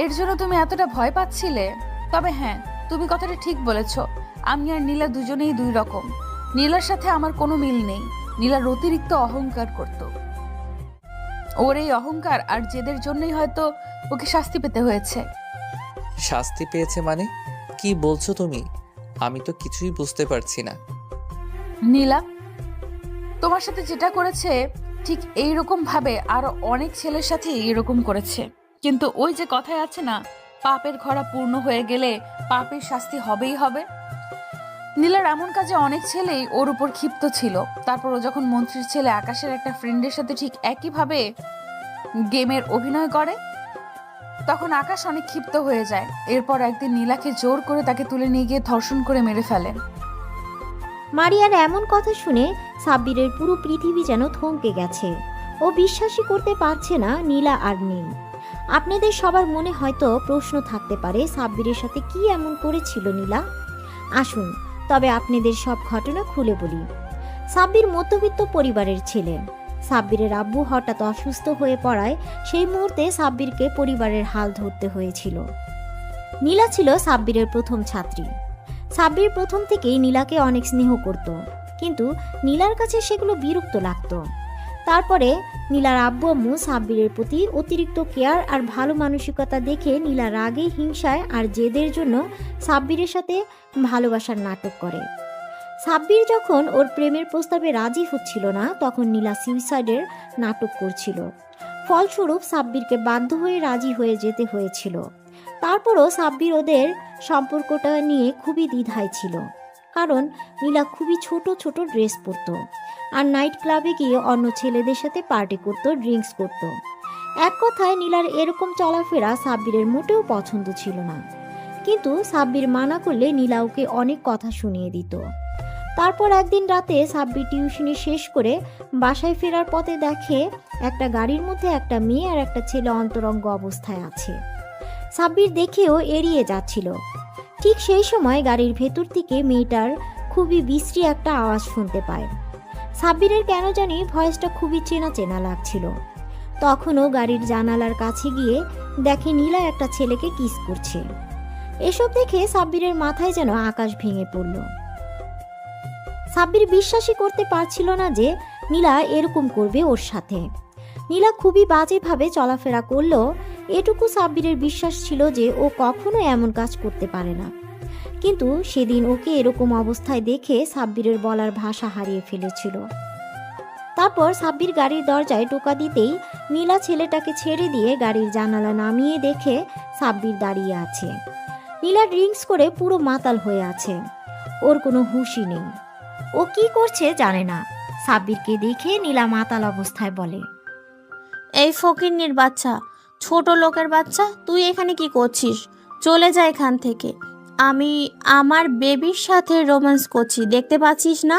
এর জন্য তুমি এতটা ভয় পাচ্ছিলে? তবে হ্যাঁ, তুমি কথাটা ঠিক বলেছ। আমি আর নীলা দুজনেই দুই রকম। নীলার সাথে আমার কোনো মিল নেই। নীলার অতিরিক্ত অহংকার করত। ওর এই অহংকার আর জেদের জন্যই হয়তো ওকে শাস্তি পেতে হয়েছে। শাস্তি পেয়েছে মানে? কি বলছো তুমি? আমি তো কিছুই বুঝতে পারছি না। নীলা তোমার সাথে যেটা করেছে ঠিক এইরকম ভাবে আরো অনেক ছেলের সাথে এরকম করেছে। কিন্তু ওই যে কথায় আছে না, পাপের ঘড়া পূর্ণ হয়ে গেলে পাপের শাস্তি হবেই হবে। নীলার এমন কাজে অনেক ছেলেই ওর উপর ক্ষিপ্ত ছিল। তারপর ও যখন মন্ত্রীর ছেলে আকাশের একটা ফ্রেন্ডের সাথে ঠিক একইভাবে গেমের অভিনয় করে, তখন আকাশ অনেক ক্ষিপ্ত হয়ে যায়। এরপর একদিন নীলাকে জোর করে তাকে তুলে নিয়ে গিয়ে ধর্ষণ করে মেরে ফেলেন। মারিয়ার এমন কথা শুনে সাব্বিরের পুরো পৃথিবী যেন থমকে গেছে। ও বিশ্বাসই করতে পারছে না নীলা আর নেই। আপনাদের সবার মনে হয়তো প্রশ্ন থাকতে পারে, সাব্বিরের সাথে কি এমন করেছিল নীলা? আসুন তবে আপনাদের সব ঘটনা খুলে বলি। সাব্বির মধ্যবিত্ত পরিবারের ছেলে। সাব্বিরের আব্বু হঠাৎ অসুস্থ হয়ে পড়ায় সেই মুহূর্তে সাব্বিরকে পরিবারের হাল ধরতে হয়েছিল। নীলা ছিল সাব্বিরের প্রথম ছাত্রী। সাব্বির প্রথম থেকেই নীলাকে অনেক স্নেহ করত, কিন্তু নীলার কাছে সেগুলো বিরক্ত লাগত। তারপরে নীলার আব্বু আম্মু সাব্বিরের প্রতি অতিরিক্ত কেয়ার আর ভালো মানসিকতা দেখে নীলা রাগে, হিংসায় আর জেদের জন্য সাব্বিরের সাথে ভালোবাসার নাটক করে। সাব্বির যখন ওর প্রেমের প্রস্তাবে রাজি হচ্ছিল না, তখন নীলা সুইসাইডের নাটক করছিল। ফলস্বরূপ সাব্বিরকে বাধ্য হয়ে রাজি হয়ে যেতে হয়েছিল। তারপরও সাব্বির ওদের সম্পর্কটা নিয়ে খুবই দ্বিধায় ছিল, কারণ নীলা খুবই ছোট ছোট ড্রেস পরতো আর নাইট ক্লাবে গিয়ে অন্য ছেলেদের সাথে পার্টি করত, ড্রিঙ্কস করত। এক কথায় নীলার এরকম চলাফেরা সাব্বিরের মোটেও পছন্দ ছিল না। কিন্তু সাব্বির মানা করলে নীলা ওকে অনেক কথা শুনিয়ে দিত। তারপর একদিন রাতে সাব্বির টিউশনি শেষ করে বাসায় ফেরার পথে দেখে একটা গাড়ির মধ্যে একটা মেয়ে আর একটা ছেলে অন্তরঙ্গ অবস্থায় আছে। সাব্বির দেখেও এড়িয়ে যাচ্ছিল। ঠিক সেই সময় গাড়ির ভেতর থেকে মেয়েটার খুবই বিশ্রী একটা আওয়াজ শুনতে পায়। সাব্বিরের কেন জানি ভয়েসটা খুবই চেনা চেনা লাগছিল। তখনও গাড়ির জানালার কাছে গিয়ে দেখে নীলা একটা ছেলেকে কিস করছে। এসব দেখে সাব্বিরের মাথায় যেন আকাশ ভেঙে পড়ল। সাব্বির বিশ্বাসই করতে পারছিল না যে নীলা এরকম করবে ওর সাথে। নীলা খুবই বাজেভাবে চলাফেরা করলেও এটুকু সাব্বিরের বিশ্বাস ছিল যে ও কখনো এমন কাজ করতে পারে না। কিন্তু সেদিন ওকে এরকম অবস্থায় দেখে সাব্বিরের বলার ভাষা হারিয়ে ফেলেছিল। তারপর সাব্বির গাড়ির দরজায় টোকা দিতেই নীলা ছেলেটাকে ছেড়ে দিয়ে গাড়ির জানালা নামিয়ে দেখে সাব্বির দাঁড়িয়ে আছে। নীলা ড্রিঙ্কস করে পুরো মাতাল হয়ে আছে, ওর কোনো হুঁশই নেই। ও কি করছে জানে না। সাব্বিরকে দেখে নীলা মাতাল অবস্থায় বলে, এই ফকিন্নির বাচ্চা, ছোট লোকের বাচ্চা, তুই এখানে কি করছিস? চলে যা এখান থেকে। আমি আমার বেবির সাথে রোম্যান্স করছি, দেখতে পাচ্ছিস না?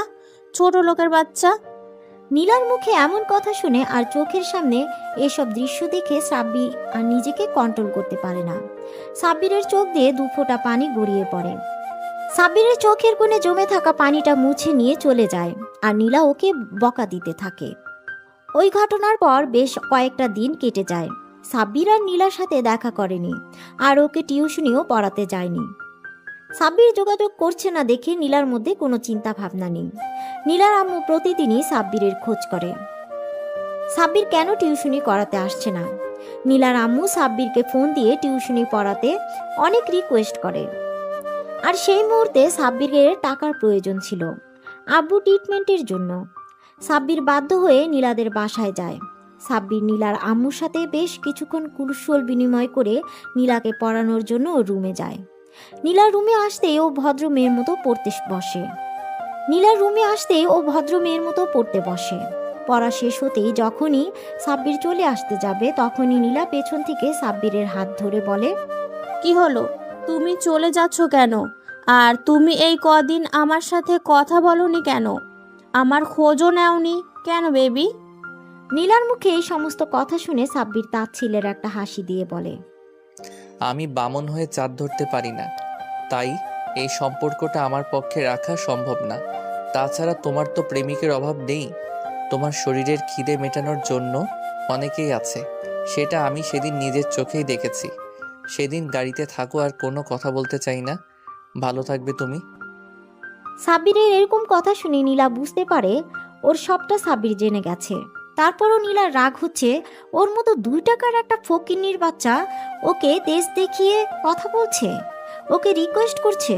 ছোট লোকের বাচ্চা। নীলার মুখে এমন কথা শুনে আর চোখের সামনে এসব দৃশ্য দেখে সাব্বির আর নিজেকে কন্ট্রোল করতে পারে না। সাব্বিরের চোখ দিয়ে দু ফোঁটা পানি গড়িয়ে পড়ে। সাব্বিরের চোখের কোণে জমে থাকা পানিটা মুছে নিয়ে চলে যায় আর নীলা ওকে বকা দিতে থাকে। ওই ঘটনার পর বেশ কয়েকটা দিন কেটে যায়। সাব্বির আর নীলার সাথে দেখা করেনি আর ওকে টিউশনিও পড়াতে যায়নি। সাব্বির যোগাযোগ করছে না দেখে নীলার মধ্যে কোনো চিন্তা ভাবনা নেই। নীলার আম্মু প্রতিদিনই সাব্বিরের খোঁজ করে সাব্বির কেন টিউশনি করাতে আসছে না। নীলার আম্মু সাব্বিরকে ফোন দিয়ে টিউশনি পড়াতে অনেক রিকোয়েস্ট করে। আর সেই মুহূর্তে সাব্বিরের টাকার প্রয়োজন ছিল আব্বু ট্রিটমেন্টের জন্য। সাব্বির বাধ্য হয়ে নীলাদের বাসায় যায়। সাব্বির নীলার আম্মুর সাথে বেশ কিছুক্ষণ কুশল বিনিময় করে নীলাকে পড়ানোর জন্য ওর রুমে যায়। নীলার রুমে আসতেই ও ভদ্র মেয়ের মতো পড়তে বসে। পড়া শেষ হতেই যখনই সাব্বির চলে আসতে যাবে তখনই নীলা পেছন থেকে সাব্বিরের হাত ধরে বলে, কি হলো, তুমি চলে যাচ্ছ কেন? আর তুমি এই কদিন আমার সাথে কথা বলনি কেন? আমার খোঁজও নেওনি কেন বেবি? নীলার মুখে এই সমস্ত কথা শুনে সাব্বির তাচ্ছিলের একটা হাসি দিয়ে বলে, আমি বামন হয়ে চাঁদ ধরতে পারি না, তাই এই সম্পর্কটা আমার পক্ষে রাখা সম্ভব না। তাছাড়া তোমার তো প্রেমিকের অভাব নেই। তোমার শরীরের খিদে মেটানোর জন্য অনেকেই আছে, সেটা আমি সেদিন নিজের চোখেই দেখেছি। সেদিন গাড়িতে থাকো, আর কোনো কথা বলতে চাই না। ভালো থাকবে তুমি। সাব্বিরের এরকম কথা শুনে নীলা বুঝতে পারে ওর সবটা সাব্বির জেনে গেছে। তারপরও নীলার রাগ হচ্ছে, ওর মতো 2 টাকার একটা ফকিন্নির বাচ্চা ওকে তেজ দেখিয়ে কথা বলছে, ওকে রিকোয়েস্ট করছে।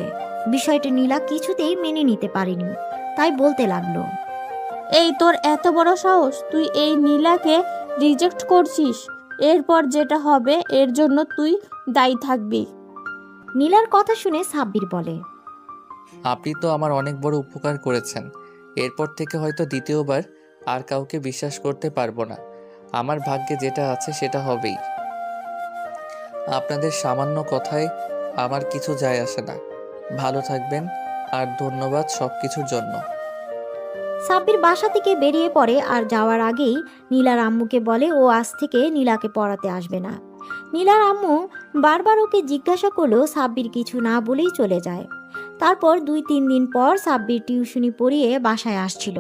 বিষয়টা নীলা কিছুতেই মেনে নিতে পারেনি, তাই বলতে লাগলো, এই তোর এত বড় সাহস, তুই এই নীলাকে রিজেক্ট করছিস? এরপর যেটা হবে এর জন্য তুই দায়ী থাকবি। নীলার কথা শুনে সাব্বির বলে, আপনি তো আমার অনেক বড় উপকার করেছেন। এরপর থেকে হয়তো দ্বিতীয়বার আর কাউকে বিশ্বাস করতে পারবো না। আমার ভাগ্যে যেটা আছে সেটা হবেই। আপনাদের সামান্য কথায় আমার কিছু যায় আসে না। ভালো থাকবেন, আর ধন্যবাদ সব কিছুর জন্য। সাব্বির বাসা থেকে বেরিয়ে পড়ে আর যাওয়ার আগেই নীলার আম্মুকে বলে ও আজ থেকে নীলাকে পড়াতে আসবে না। নীলার আম্মু বারবার ওকে জিজ্ঞাসা করলেও সাব্বির কিছু না বলেই চলে যায়। তারপর 2-3 দিন পর সাব্বির টিউশনি পড়িয়ে বাসায় আসছিল।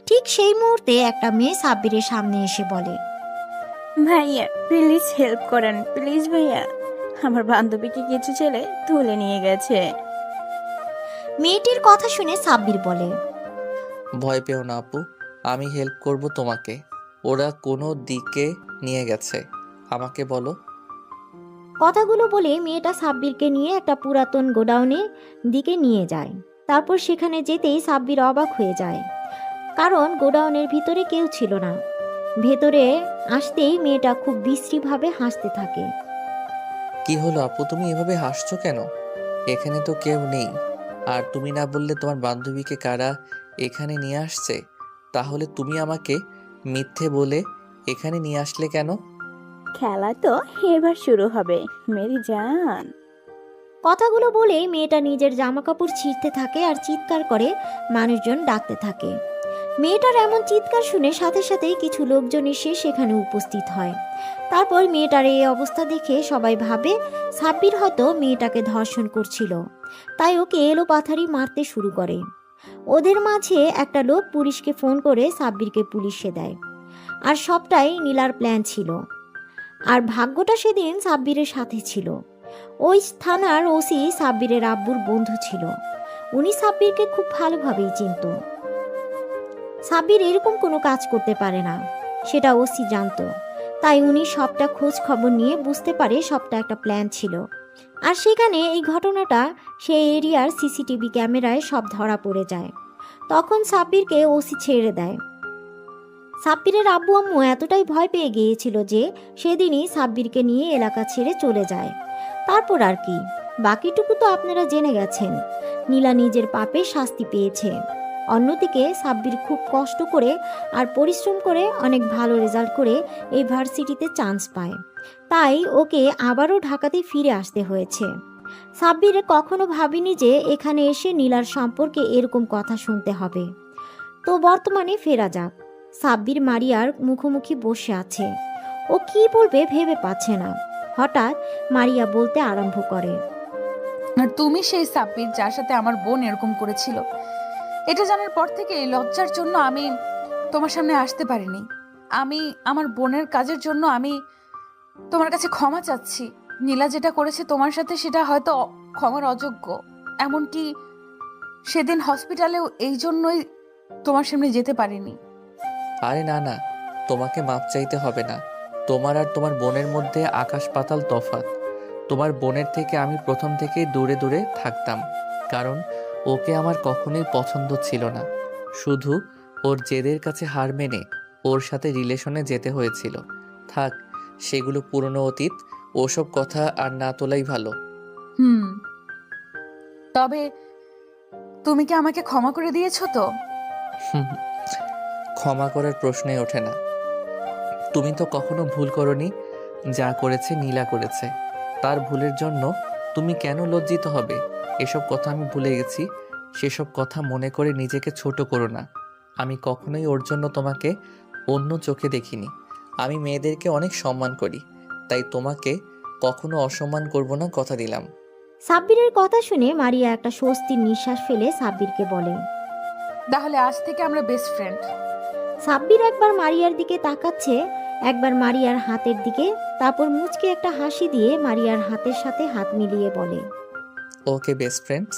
ঠিক সেই মুহূর্তে একটা মেয়ে সাব্বিরের সামনে এসে বলে, ভাইয়া প্লিজ হেল্প করেন, প্লিজ ভাইয়া, আমার বান্ধবীকে কিছু ছেলে তুলে নিয়ে গেছে। মেয়েটির কথা শুনে সাব্বির বলে, ভয় পেও না আপু, আমি হেল্প করব তোমাকে। ওরা কোনো দিকে নিয়ে গেছে, আমাকে বলো। কথাগুলো বলে মেয়েটা সাব্বিরকে নিয়ে একটা পুরাতন গোডাউনের দিকে নিয়ে যায়। তারপর সেখানে যেতেই সাব্বির অবাক হয়ে যায়, কারণ গোডাউনের ভিতরে কেউ ছিল না। ভেতরে আসতেই মেয়েটা খুব বিশ্রীভাবে হাসতে থাকে। কি হলো আপু, তুমি এভাবে হাসছো কেন? এখানে তো কেউ নেই। আর তুমি না বললে তোমার বান্ধবীকে কারা এখানে নিয়ে আসছে? তাহলে তুমি আমাকে মিথ্যে বলে এখানে নিয়ে আসলে কেন? খেলা তো এবার শুরু হবে মেরি জান। কথাগুলো বলে মেয়েটা নিজের জামাকাপড় ছিঁড়তে থাকে আর চিৎকার করে মানুষজন ডাকতে থাকে। মেয়েটার এমন চিৎকার শুনে সাথে সাথেই কিছু লোকজন এসে সেখানে উপস্থিত হয়। তারপর মেয়েটার এই অবস্থা দেখে সবাই ভাবে সাব্বির হয়তো মেয়েটাকে ধর্ষণ করছিল, তাই ওকে এলোপাথারি মারতে শুরু করে। ওদের মাঝে একটা লোক পুলিশকে ফোন করে সাব্বিরকে পুলিশে দেয়। আর সবটাই নীলার প্ল্যান ছিল। আর ভাগ্যটা সেদিন সাব্বিরের সাথে ছিল। ওই থানার ওসি সাব্বিরের আব্বুর বন্ধু ছিল। উনি সাব্বিরকে খুব ভালোভাবেই চিনত। সাব্বির এরকম কোনো কাজ করতে পারে না, সেটা ওসি জানতো। তাই উনি সবটা খোঁজ খবর নিয়ে বুঝতে পারে সবটা একটা প্ল্যান ছিল। আর সেখানে এই ঘটনাটা সেই এরিয়ার সিসিটিভি ক্যামেরায় সব ধরা পড়ে যায়। তখন সাব্বিরকে ওসি ছেড়ে দেয়। সাব্বিরের আব্বু আম্মু এতটাই ভয় পেয়ে গিয়েছিল যে সেদিনই সাব্বিরকে নিয়ে এলাকা ছেড়ে চলে যায়। তারপর আর কি, বাকিটুকু তো আপনারা জেনে গেছেন। নীলা নিজের পাপে শাস্তি পেয়েছে। অন্যদিকে সাব্বির খুব কষ্ট করে আর পরিশ্রম করে অনেক ভালো রেজাল্ট করে এই ভার্সিটিতে চান্স পায়, তাই ওকে আবারও ঢাকাতে ফিরে আসতে হয়েছে। সাব্বির কখনো ভাবিনি যে এখানে এসে নীলার সম্পর্কে এরকম কথা শুনতে হবে। তো বর্তমানে ফেরা যাক। সাব্বির মারিয়ার মুখোমুখি বসে আছে। ও কি বলবে ভেবে পাচ্ছে না। হঠাৎ মারিয়া বলতে আরম্ভ করে, আর তুমি সেই সাব্বির যার সাথে আমার বোন এরকম করেছিল। এটা জানার পর থেকে লজ্জার জন্য আমি তোমার সামনে আসতে পারিনি। আমি আমার বোনের কাজের জন্য আমি তোমার কাছে ক্ষমা চাচ্ছি। নীলা যেটা করেছে তোমার সাথে সেটা হয়তো ক্ষমার অযোগ্য। এমনকি সেদিন হসপিটালেও এই জন্যই তোমার সামনে যেতে পারিনি। আরে না না, তোমাকে মাপ চাইতে হবে না। তোমার আর তোমার বোনের মধ্যে আকাশ পাতাল তফাৎ। তোমার বোনের থেকে আমি প্রথম থেকেই দূরে দূরে থাকতাম, কারণ ওকে আমার কখনোই পছন্দ ছিল না। শুধু ওর জেদের কাছে হার মেনে ওর সাথে রিলেশনে যেতে হয়েছিল। থাক, সেগুলো পুরনো অতীত। ওসব কথা আর না তোলাই ভালো। তবে তুমি কি আমাকে ক্ষমা করে দিয়েছো তো? ক্ষমা করার প্রশ্নই ওঠে না। তুমি তো কখনো ভুল করনি। যা করেছে নীলা করেছে, তার ভুলের জন্য তুমি কেন লজ্জিত হবে? এসব কথা আমি ভুলে গেছি। সেসব কথা মনে করে নিজেকে ছোট করো না। আমি কখনোই ওর জন্য তোমাকে অন্য চোখে দেখিনি। আমি মেয়েদেরকে অনেক সম্মান করি, তাই তোমাকে কখনো অসম্মান করব না, কথা দিলাম। সাব্বিরের কথা শুনে মারিয়া একটা স্বস্তির নিঃশ্বাস ফেলে সাব্বিরকে বলে, তাহলে আজ থেকে আমরা বেস্ট ফ্রেন্ড। সাব্বির একবার মারিয়ার দিকে তাকাচ্ছে, একবার মারিয়ার হাতের দিকে, তারপর মুচকে একটা হাসি দিয়ে মারিয়ার হাতের সাথে হাত মিলিয়ে বলে, ওকে বেস্ট ফ্রেন্ডস।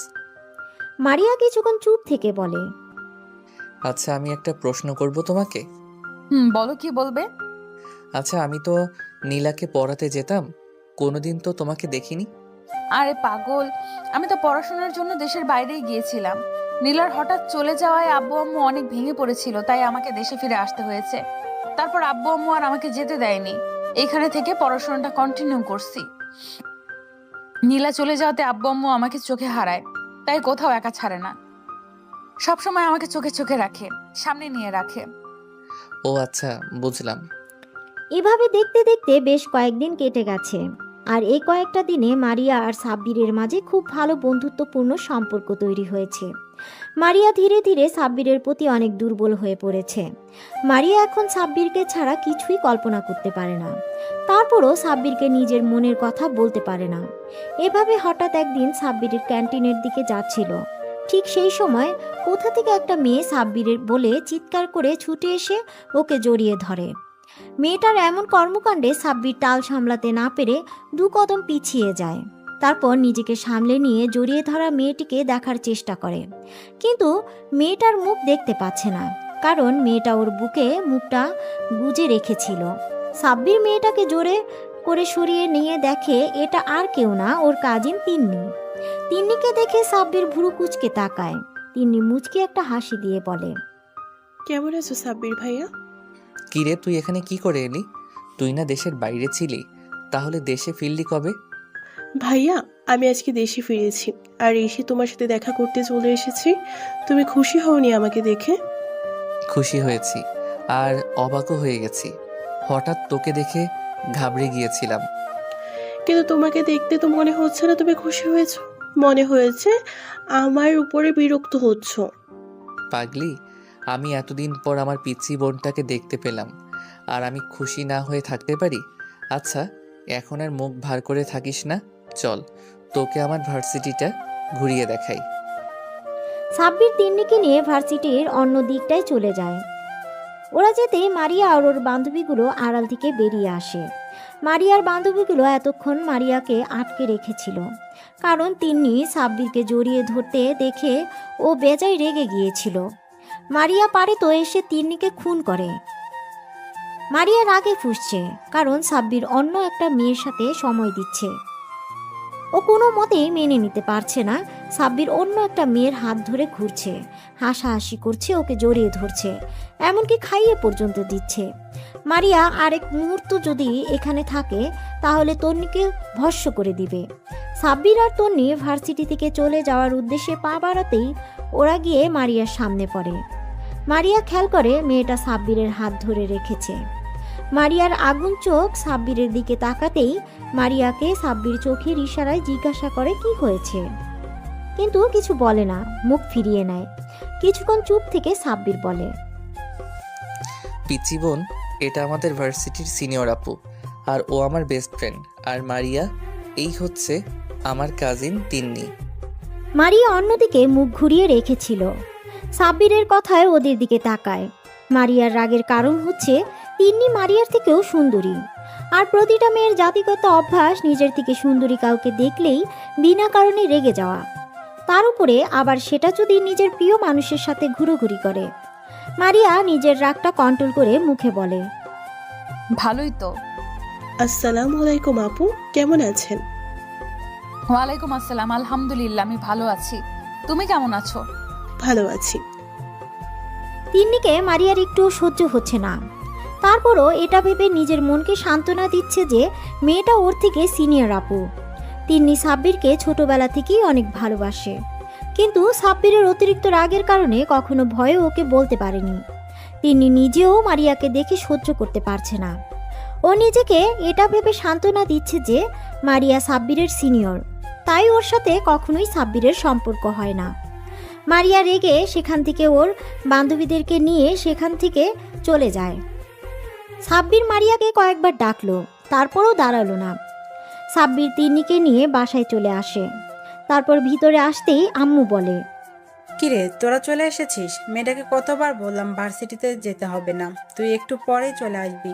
মারিয়া কিছুক্ষণ চুপ থেকে বলে, আচ্ছা, আমি একটা প্রশ্ন করব তোমাকে। বলো, কি বলবে? আচ্ছা, আমি তো নীলাকে পড়াতে যেতাম, কোনোদিন তো তোমাকে দেখিনি। আরে পাগল, আমি তো পড়াশোনার জন্য দেশের বাইরেই গিয়েছিলাম। নীলার হঠাৎ চলে যাওয়ায় আব্বু আম্মু অনেক ভেঙে পড়েছিল, তাই আমাকে দেশে ফিরে আসতে হয়েছে। তারপর আব্বু আম্মু আর আমাকে যেতে দেয়নি। এখানে থেকে পড়াশোনাটা কন্টিনিউ করছি। নীলা চলে যাওয়াতে আব্বু আম্মু আমাকে চোখে হারায়, তাই কোথাও একা ছাড়ে না। সবসময় আমাকে চোখে চোখে রাখে, সামনে নিয়ে রাখে। ও আচ্ছা, বুঝলাম। এভাবে দেখতে দেখতে বেশ কয়েকদিন কেটে গেছে। আর এই কয়েকটা দিনে মারিয়া আর সাব্বিরের মাঝে খুব ভালো বন্ধুত্বপূর্ণ সম্পর্ক তৈরি হয়েছে। মারিয়া ধীরে ধীরে সাব্বিরের প্রতি অনেক দুর্বল হয়ে পড়েছে। মারিয়া এখন সাব্বিরকে ছাড়া কিছুই কল্পনা করতে পারে না। তারপরও সাব্বিরকে নিজের মনের কথা বলতে পারে না। এভাবে হঠাৎ একদিন সাব্বিরের ক্যান্টিনের দিকে যাচ্ছিল। ঠিক সেই সময় কোথা থেকে একটা মেয়ে সাব্বিরের বলে চিৎকার করে ছুটে এসে ওকে জড়িয়ে ধরে। মেয়েটার এমন কর্মকাণ্ডে সাব্বির টাল সামলাতে না পেরে 2 কদম পিছিয়ে যায়। তারপর নিজেকে সামলে নিয়ে জড়িয়ে ধরা মেয়েটিকে দেখার চেষ্টা করে, কিন্তু মেয়েটার মুখ দেখতে পাচ্ছে না, কারণ মেয়েটা ওর বুকে মুখটা গুজে রেখেছিল। সাব্বির মেয়েটাকে জোরে করে সরিয়ে নিয়ে দেখে এটা আর কেউ না, ওর কাজিন তিন্নি। তিন্নিকে দেখে সাব্বির ভুরু কুচকে তাকায়। তিন্নি মুচকে একটা হাসি দিয়ে বলে, কেমন আছো সাব্বির ভাইয়া? কিরে, তুই এখানে কি করে এলি? তুই না দেশের বাইরে ছিলি, তাহলে দেশে ফিরলি কবে? ভাইয়া, আমি আজকে দেশে ফিরেছি আর এসে তোমার সাথে দেখা করতে চলে এসেছি। তুমি খুশি হওনি আমাকে দেখে? খুশি হয়েছি, আর অবাকও হয়ে গেছি। হঠাৎ তোকে দেখে ঘাবড়ে গিয়েছিলাম। কিন্তু তোমাকে দেখতে তো মনে হচ্ছে না তুমি খুশি হয়েছো। মনে হয়েছে আমার উপরে বিরক্ত হচ্ছ। পাগলি, আমি এতদিন পর আমার পিচ্চি বোনটাকে দেখতে পেলাম, আর আমি খুশি না হয়ে থাকতে পারি? আচ্ছা, এখন আর মুখ ভার করে থাকিস না, চল তোকে আমার ভার্সিটিটা ঘুরিয়ে দেখাই। সাব্বির তিন্নিকে নিয়ে ভার্সিটির অন্য দিকটায় চলে যায়। ওরা যেতেই মারিয়া আর ওর বান্ধবীগুলো আড়াল থেকে বেরিয়ে আসে। মারিয়ার বান্ধবীগুলো এতক্ষণ মারিয়াকে আটকে রেখেছিল, কারণ তিন্নি সাব্বিরকে জড়িয়ে ধরতে দেখে ও বেজায় রেগে গিয়েছিল। মারিয়া পারে তো এসে তিন্নিকে খুন করে। মারিয়া রাগে ফুঁসছে, কারণ সাব্বির অন্য একটা মেয়ের সাথে সময় দিচ্ছে। ও কোনো মতেই মেনে নিতে পারছে না সাব্বির অন্য একটা মেয়ের হাত ধরে ঘুরছে, হাসাহাসি করছে, ওকে জড়িয়ে ধরছে, এমনকি খাইয়ে পর্যন্ত দিচ্ছে। মারিয়া আরেক মুহূর্ত যদি এখানে থাকে তাহলে তন্নিকে ভস্ম করে দিবে। সাব্বির আর তন্নি ভার্সিটি থেকে চলে যাওয়ার উদ্দেশ্যে পা বাড়াতেই ওরা গিয়ে মারিয়ার সামনে পড়ে। মারিয়া খেয়াল করে মেয়েটা সাব্বিরের হাত ধরে রেখেছে। মারিয়ার আগুন চোখ সাব্বিরের দিকে তাকাতেই মারিয়াকে সাব্বির চোখের ইশারায় জিজ্ঞাসা করে কি হয়েছে, কিন্তু কিছু বলে না, মুখ ফিরিয়ে নেয়। কিছুক্ষণ চুপ থেকে সাব্বির বলে, পিচি বোন, এটা আমাদের ভার্সিটির সিনিয়র আপু, আর ও আমার বেস্ট ফ্রেন্ড। আর মারিয়া, এই হচ্ছে আমার কাজিন তিন্নি। মারিয়া অন্যদিকে মুখ ঘুরিয়ে রেখেছিল। সাব্বিরের কথায় ওদের দিকে তাকায়। মারিয়ার রাগের কারণ হচ্ছে তিন্নি মারিয়ার থেকেও সুন্দরী, আর প্রতিটা মেয়ের জাতিগত অভ্যাস নিজের থেকে সুন্দরী কাউকে দেখলেই বিনা কারণে রেগে যাওয়া, তার উপরে আবার সেটা যদি নিজের প্রিয় মানুষের সাথে ঘুরোঘুরি করে। মারিয়া নিজের রাগটা কন্ট্রোল করে মুখে বলে, ভালোই তো। আসসালামু আলাইকুম আপু, কেমন আছেন? ওয়ালাইকুম আসসালাম, আলহামদুলিল্লাহ আমি ভালো আছি। তুমি কেমন আছো? ভালো আছি। তিন্নিকে মারিয়ার একটু সহ্য হচ্ছে না। তারপরও এটা ভেবে নিজের মনকে সান্ত্বনা দিচ্ছে যে মেয়েটা ওর থেকে সিনিয়র আপু। তিন্নি সাব্বিরকে ছোটবেলা থেকেই অনেক ভালোবাসে, কিন্তু সাব্বিরের অতিরিক্ত রাগের কারণে কখনো ভয়ে ওকে বলতে পারেনি। তিন্নি নিজেও মারিয়াকে দেখে সহ্য করতে পারছে না। ও নিজেকে এটা ভেবে সান্ত্বনা দিচ্ছে যে মারিয়া সাব্বিরের সিনিয়র, তাই ওর সাথে কখনোই সাব্বিরের সম্পর্ক হয় না। মারিয়া রেগে সেখান থেকে ওর বান্ধবীদেরকে নিয়ে সেখান থেকে চলে যায়। সাব্বির মারিয়াকে কয়েকবার ডাকলো, তারপরও দাঁড়ালো না। সাব্বির তিন্নিকে নিয়ে বাসায় চলে আসে। তারপর ভিতরে আসতেই আম্মু বলে, কিরে, তোরা চলে এসেছিস? মেয়েটাকে কতবার বললাম ভার্সিটিতে যেতে হবে না, তুই একটু পরেই চলে আসবি,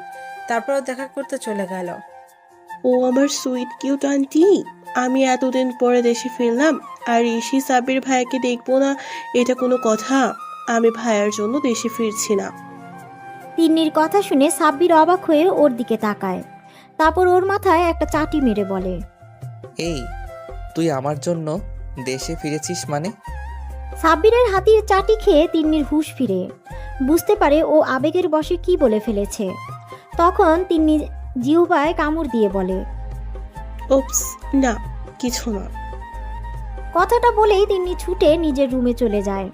তারপরও দেখা করতে চলে গেল। ও আমার সুইট কিউট আন্টি, আমি এতদিন পরে দেশে ফিরলাম আর ঋষি সাব্বির ভাইয়াকে দেখবো না, এটা কোনো কথা? আমি ভাইয়ার জন্য দেশে ফিরছি না। তিন্নির কথা শুনে সাব্বির অবাক হয়ে ওর দিকে তাকায়। তারপর ওর মাথায় একটা চাটি মেরে বলে, এই, তুই আমার জন্য দেশে ফিরেছিস মানে? সাব্বিরের হাতির চাটি খেয়ে তিন্নির হুঁশ ফিরে। বুঝতে পারে ও আবেগের বশে কি বলে ফেলেছে। তখন তিন্নি জিহ্বায় কামড় দিয়ে বলে, ওপস, না কিছু না। কথাটা বলেই তিন্নি ছুটে নিজের রুমে চলে যায়।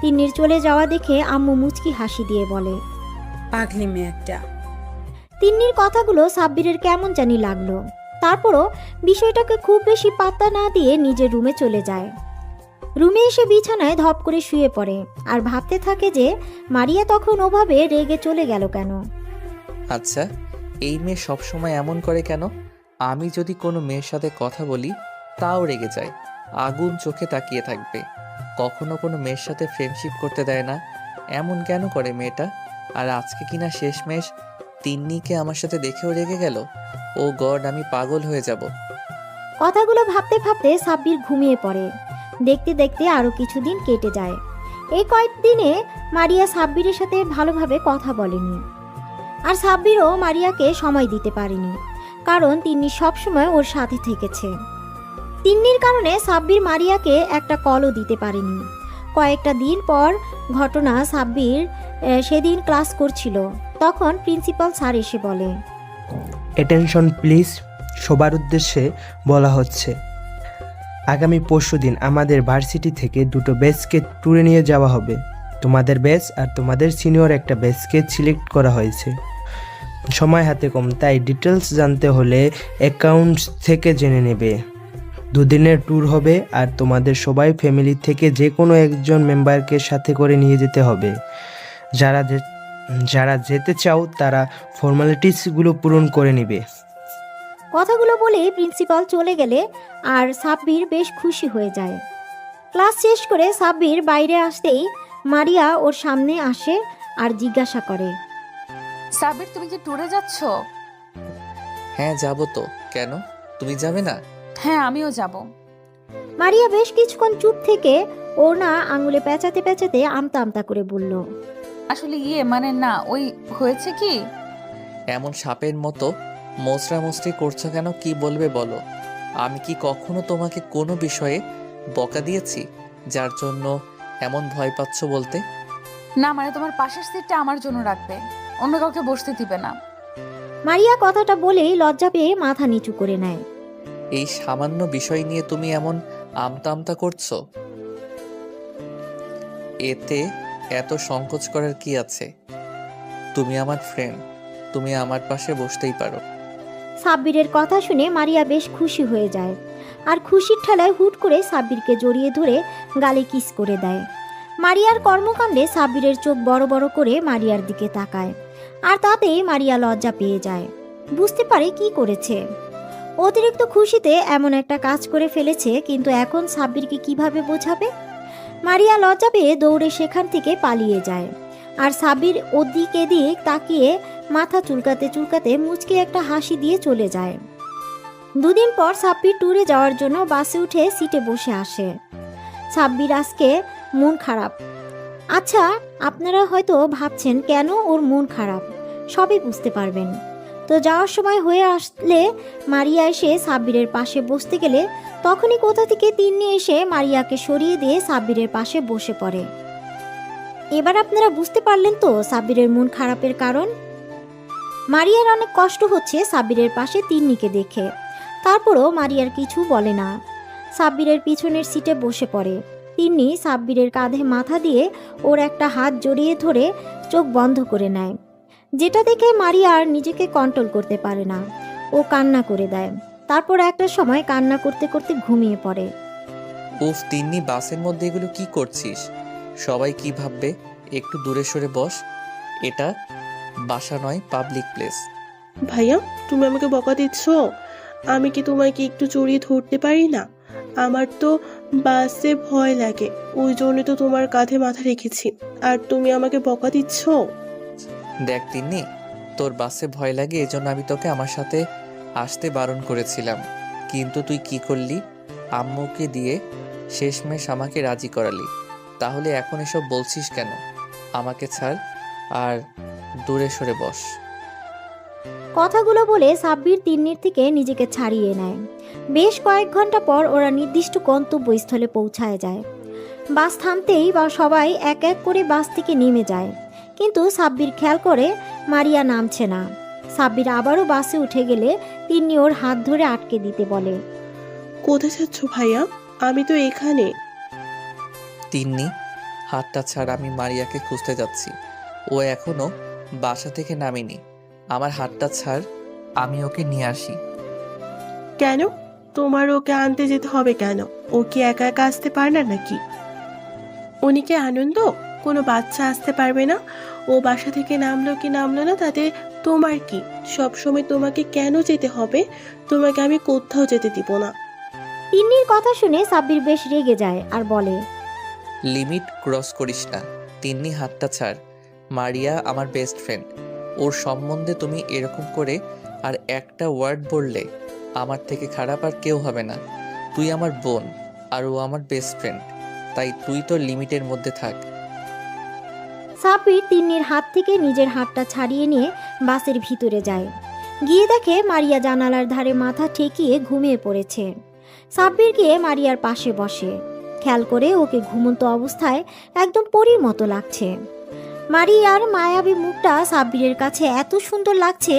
তিন্নির চলে যাওয়া দেখে আম্মু মুচকি হাসি দিয়ে বলে, পাগলি মেয়ে একটা। তিন্নির কথাগুলো সাব্বিরের কেমন জানি লাগলো। তারপরও বিষয়টাকে খুব বেশি পাত্তা না দিয়ে নিজের রুমে চলে যায়। রুমে এসে বিছানায় ধপ করে শুয়ে পড়ে আর ভাবতে থাকে যে মারিয়া তখন ওভাবে রেগে চলে গেল কেন। আচ্ছা, এই মেয়ে সবসময় এমন করে কেন? আমি যদি কোনো মেয়ের সাথে কথা বলি তাও রেগে যায়, আগুন চোখে তাকিয়ে থাকবে, কখনো কোনো মেয়ের সাথে ফ্রেন্ডশিপ করতে দেয় না। এমন কেন করে মেয়েটা? আর আজকে কিনা শেষমেশ তিন্নিকে আমার সাথে দেখেও রেগে গেল। ও গড, আমি পাগল হয়ে যাব। কথাগুলো ভাবতে ভাবতে সাব্বির ঘুমিয়ে পড়ে। দেখতে দেখতে আরও কিছুদিন কেটে যায়। এই কয়েকদিনে মারিয়া সাব্বিরের সাথে ভালোভাবে কথা বলেনি, আর সাব্বিরও মারিয়াকে সময় দিতে পারেনি, কারণ তিন্নি সবসময় ওর সাথে থেকেছে। তিন্নির কারণে সাব্বির মারিয়াকে একটা কলও দিতে পারেনি। কয়েকটা দিন পর ঘটনা, সাব্বির সেদিন ক্লাস করছিল, তখন প্রিন্সিপাল স্যার এসে বলে, অ্যাটেনশন প্লিজ, সবার উদ্দেশ্যে বলা হচ্ছে আগামী পরশুদিন আমাদের ভার্সিটি থেকে দুটো ব্যাচকে ট্যুরে নিয়ে যাওয়া হবে। তোমাদের ব্যাচ আর তোমাদের সিনিয়র একটা ব্যাচকে সিলেক্ট করা হয়েছে। সময় হাতে কম, তাই ডিটেলস জানতে হলে অ্যাকাউন্টস থেকে জেনে নেবে। দুদিনের ট্যুর হবে আর তোমাদের সবাই ফ্যামিলি থেকে যে কোনো একজন মেম্বারকে সাথে করে নিয়ে যেতে হবে। যারা যেতে চাও তারা ফর্মালিটিসগুলো পূরণ করে নেবে। কথাগুলো বলে প্রিন্সিপাল চলে গেলে আর সাব্বির বেশ খুশি হয়ে যায়। ক্লাস শেষ করে সাব্বির বাইরে আসতেই মারিয়া ওর সামনে আসে আর জিজ্ঞাসা করে, সাব্বির, তুমি কি ট্যুরে যাচ্ছ? হ্যাঁ, যাব তো। কেন, তুমি যাবে না? হ্যাঁ, আমিও যাব। মারিয়া বেশ কিছুক্ষণ চুপ থেকে ওর না আঙুলে পেঁচাতে পেঁচাতে আমতা আমতা করে বলল, আসলে মানে না, ওই হয়েছে কি, এমন সাপের মতো মোচড়ামুচড়ি করছো কেন? কি বলবে বলো? আমি কি কখনো তোমাকে কোনো বিষয়ে বকা দিয়েছি যার জন্য এমন ভয় পাচ্ছ বলতে? না মানে তোমার পাশের সিটটা আমার জন্য রাখবে, অন্য কাউকে বসতে দিবে না। মারিয়া কথাটা বলেই লজ্জা পেয়ে মাথা নিচু করে নেয়। এই সামান্য বিষয় নিয়ে তুমি এমন আমতা আমতা করছো, এতে এত সংকোচ করার কি আছে? তুমি আমার ফ্রেন্ড, তুমি আমার পাশে বসতেই পারো। সাব্বিরের কথা শুনে মারিয়া বেশ খুশি হয়ে যায় আর খুশির ঠেলায় হুট করে সাব্বিরকে জড়িয়ে ধরে গালে কিস করে দেয়। মারিয়ার কর্মকাণ্ডে সাব্বিরের চোখ বড় বড় করে মারিয়ার দিকে তাকায়, আর তাতেই মারিয়া লজ্জা পেয়ে যায়। বুঝতে পারে কি করেছে। অতিরিক্ত খুশিতে এমন একটা কাজ করে ফেলেছে, কিন্তু এখন সাব্বিরকে কিভাবে বোঝাবে। মারিয়া লজ্জা পেয়ে দৌড়ে সেখান থেকে পালিয়ে যায়, আর সাব্বির ওদিক এদিক তাকিয়ে মাথা চুলকাতে চুলকাতে মুচকে একটা হাসি দিয়ে চলে যায়। দুদিন পর সাব্বির ট্যুরে যাওয়ার জন্য বাসে উঠে সিটে বসে আসে। সাব্বির আজকে মন খারাপ। আচ্ছা, আপনারা হয়তো ভাবছেন কেন ওর মন খারাপ, সবই বুঝতে পারবেন। তো যাওয়ার সময় হয়ে আসলে মারিয়া এসে সাব্বিরের পাশে বসতে গেলে তখনই কোথা থেকে তিন্নি এসে মারিয়াকে সরিয়ে দিয়ে সাব্বিরের পাশে বসে পড়ে। এবার আপনারা বুঝতে পারলেন তো সাব্বিরের মন খারাপের কারণ। মারিয়ার অনেক কষ্ট হচ্ছে সাব্বিরের পাশে তিন্নিকে দেখে, তারপরও মারিয়ার কিছু বলে না। সাব্বিরের পিছনের সিটে বসে পড়ে। তিন্নি সাব্বিরের কাঁধে মাথা দিয়ে ওর একটা হাত জড়িয়ে ধরে চোখ বন্ধ করে নেয়, যেটা দেখে মারিয়া আর নিজেকে কন্ট্রোল করতে পারে না। ও কান্না করে দেয়। তারপর একটা সময় কান্না করতে করতে ঘুমিয়ে পড়ে। উফ তিন্নি, বাসের মধ্যে এগুলো কি করছিস? সবাই কি ভাববে? একটু দূরে সরে বস, এটা বাসা নয়, পাবলিক প্লেস। ভাইয়া, তুমি আমাকে বকা দিচ্ছ? আমি কি তোমাকে একটু জড়িয়ে ধরতে পারি না? আমার তো বাসে ভয় লাগে, ওই জন্য তো তোমার কাঁধে মাথা রেখেছি, আর তুমি আমাকে বকা দিচ্ছ। দেখ তিন্নি, তোর বাসে ভয় লাগে এজন্য আমি তোকে আমার সাথে আসতে বারণ করেছিলাম, কিন্তু তুই কি করলি? আম্মুকে দিয়ে শেষমেশ আমাকে রাজি করালি। তাহলে এখন এসব বলছিস কেন? আমাকে ছাড় আর দূরে সরে বস। কথাগুলো বলে সাব্বির তিন্নির থেকে নিজেকে ছাড়িয়ে নেয়। বেশ কয়েক ঘন্টা পর ওরা নির্দিষ্ট গন্তব্যস্থলে পৌঁছায় যায়। বাস থামতেই বা সবাই এক এক করে বাস থেকে নেমে যায়, কিন্তু সাব্বির খেয়াল করে মারিয়া নামছে না। সাব্বির আবারও বাসে উঠে গেলে তিন্নি ওর হাত ধরে আটকে দিতে বলে। কোথায় যাচ্ছ ভাইয়া? আমি তো এখানে। তিন্নি, হাতটা ছাড়, আমি মারিয়াকে খুঁজতে যাচ্ছি। ও এখনো বাসা থেকে নামেনি। আমার হাতটা ছাড়, আমি ওকে নিয়ে আসি। কেন? তোমার ওকে আনতে যেতে হবে কেন? ও কি একা একা আসতে পারে না নাকি? উনি কি আনন্দ? কোনো বাচ্চা আসতে পারবে না? ও বাসা থেকে নামলো কি নামলো না তাতে তোমার কি? সবসময় তোমাকে কেন যেতে হবে? তোমাকে আমি কোথাও যেতে দিব না। তিন্নির কথা শুনে সাব্বির বেশ রেগে যায় আর বলে, লিমিট ক্রস করিস না। তিন্নি, হাতটা ছাড়। মারিয়া আমার বেস্ট ফ্রেন্ড, ওর সম্বন্ধে তুমি এরকম করে আর একটা ওয়ার্ড বললে আমার থেকে খারাপ আর কেউ হবে না। তুই আমার বোন আর ও আমার বেস্ট ফ্রেন্ড, তাই তুই তোর লিমিটের মধ্যে থাক। সাব্বির তিন্নির হাত থেকে নিজের হাতটা ছাড়িয়ে নিয়ে বাসের ভিতরে যায়। গিয়ে দেখে মারিয়া জানালার ধারে মাথা ঠেকিয়ে ঘুমিয়ে পড়েছে। সাব্বির গিয়ে মারিয়ার পাশে বসে। খেয়াল করে ওকে ঘুমন্ত অবস্থায় একদম পরীর মতো লাগছে। মারিয়ার মায়াবী মুখটা সাব্বিরের কাছে এত সুন্দর লাগছে,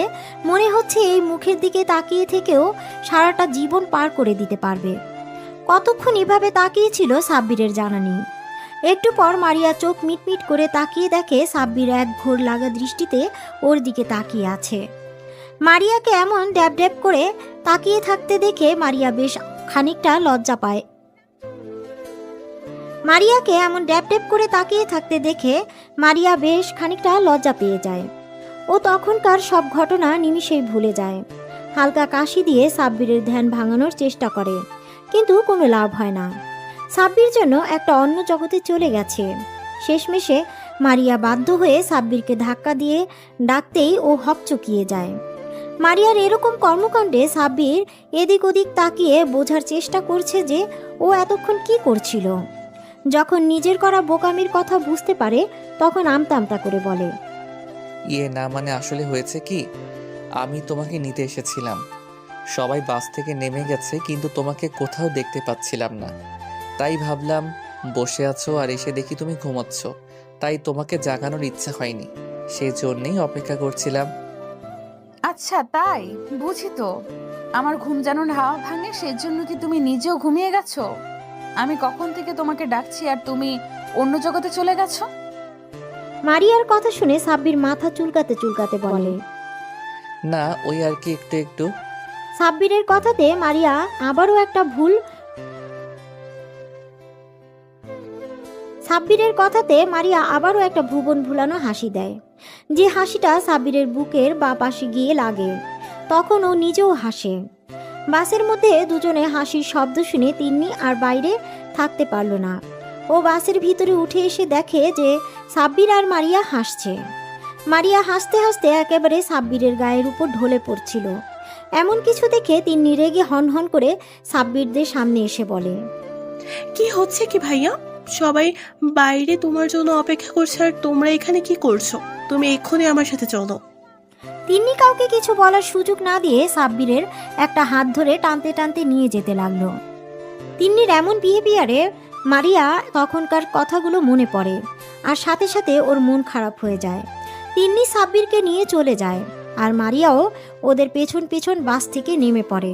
মনে হচ্ছে এই মুখের দিকে তাকিয়ে থেকেও সারাটা জীবন পার করে দিতে পারবে। কতক্ষণ এভাবে তাকিয়েছিল সাব্বিরের জানা নেই। একটু পর মারিয়া চোখ মিটমিট করে তাকিয়ে দেখে সাব্বির এক ঘোর লাগা দৃষ্টিতে ওর দিকে তাকিয়ে আছে। মারিয়াকে এমন ড্যাব ড্যাব করে তাকিয়ে থাকতে দেখে মারিয়া বেশ খানিকটা লজ্জা পায়। মারিয়াকে এমন ড্যাব ড্যাব করে তাকিয়ে থাকতে দেখে মারিয়া বেশ খানিকটা লজ্জা পেয়ে যায়। ও তখনকার সব ঘটনা নিমিষেই ভুলে যায়। হালকা কাশি দিয়ে সাব্বিরের ধ্যান ভাঙানোর চেষ্টা করে, কিন্তু কোনো লাভ হয় না। সাব্বির যেন একটা অন্য জগতে চলে গেছে। শেষমেশে মারিয়া বাধ্য হয়ে সাব্বিরকে ধাক্কা দিয়ে ডাকতেই ও হকচকিয়ে যায়। মারিয়ার এরকম কর্মকাণ্ডে সাব্বির এদিক ওদিক তাকিয়ে বোঝার চেষ্টা করছে যে ও এতক্ষণ কি করছিল। যখন নিজের করা বোকামির কথা বুঝতে পারে তখন আমতা আমতা করে বলে, না, মানে আসলে হয়েছে কি, আমি তোমাকে নিতে এসেছিলাম। সবাই বাস থেকে নেমে গেছে, কিন্তু তোমাকে কোথাও দেখতে পাচ্ছিলাম না। তাই ভাবলাম বসে আছো আর এসে দেখি তুমি ঘুমাচ্ছ, তাই তোমাকে জাগানোর ইচ্ছা হয়নি, সেই জন্যেই অপেক্ষা করছিলাম। আচ্ছা তাই বুঝি। তো আমার ঘুম যেন হাওয়া ভাঙে, সেজন্য কি তুমি নিজেও ঘুমিয়ে গেছো? আমি কখন থেকে তোমাকে ডাকছি আর তুমি অন্য জগতে চলে গেছো? মারিয়ার কথা শুনে সাব্বির মাথা চুলকাতে চুলকাতে বলে, না, ওই আর কি একটু একটু। সাব্বিরের কথাতে মারিয়া আবারও একটা ভুল সাব্বিরের কথাতে মারিয়া আবারও একটা ভুবন ভুলানো হাসি দেয়, যে হাসিটা সাব্বিরের বুকের বা পাশে গিয়ে লাগে। তখন ও নিজেও হাসে। বাসের মধ্যে দুজনে হাসির শব্দ শুনে তিন্নি আর বাইরে থাকতে পারল না। ও বাসের ভিতরে উঠে এসে দেখে যে সাব্বির আর মারিয়া হাসছে। মারিয়া হাসতে হাসতে একেবারে সাব্বিরের গায়ের উপর ঢলে পড়ছিল। এমন কিছু দেখে তিন্নি রেগে হনহন করে সাব্বিরদের সামনে এসে বলে, কি হচ্ছে কি ভাইয়া? সবাই বাইরে তোমার জন্য অপেক্ষা করছে আর তোমরা এখানে কি করছো? তুমি এক্ষুনি আমার সাথে চলো। তিন্নি কাউকে কিছু বলার সুযোগ না দিয়ে সাব্বিরের একটা হাত ধরে টানতে টানতে নিয়ে যেতে লাগলো। তিন্নির এমন বিহেভিয়ারে মারিয়া তখনকার কথাগুলো মনে পড়ে, আর সাথে সাথে ওর মন খারাপ হয়ে যায়। তিন্নি সাব্বিরকে নিয়ে চলে যায়, আর মারিয়াও ওদের পেছন পেছন বাস থেকে নেমে পড়ে।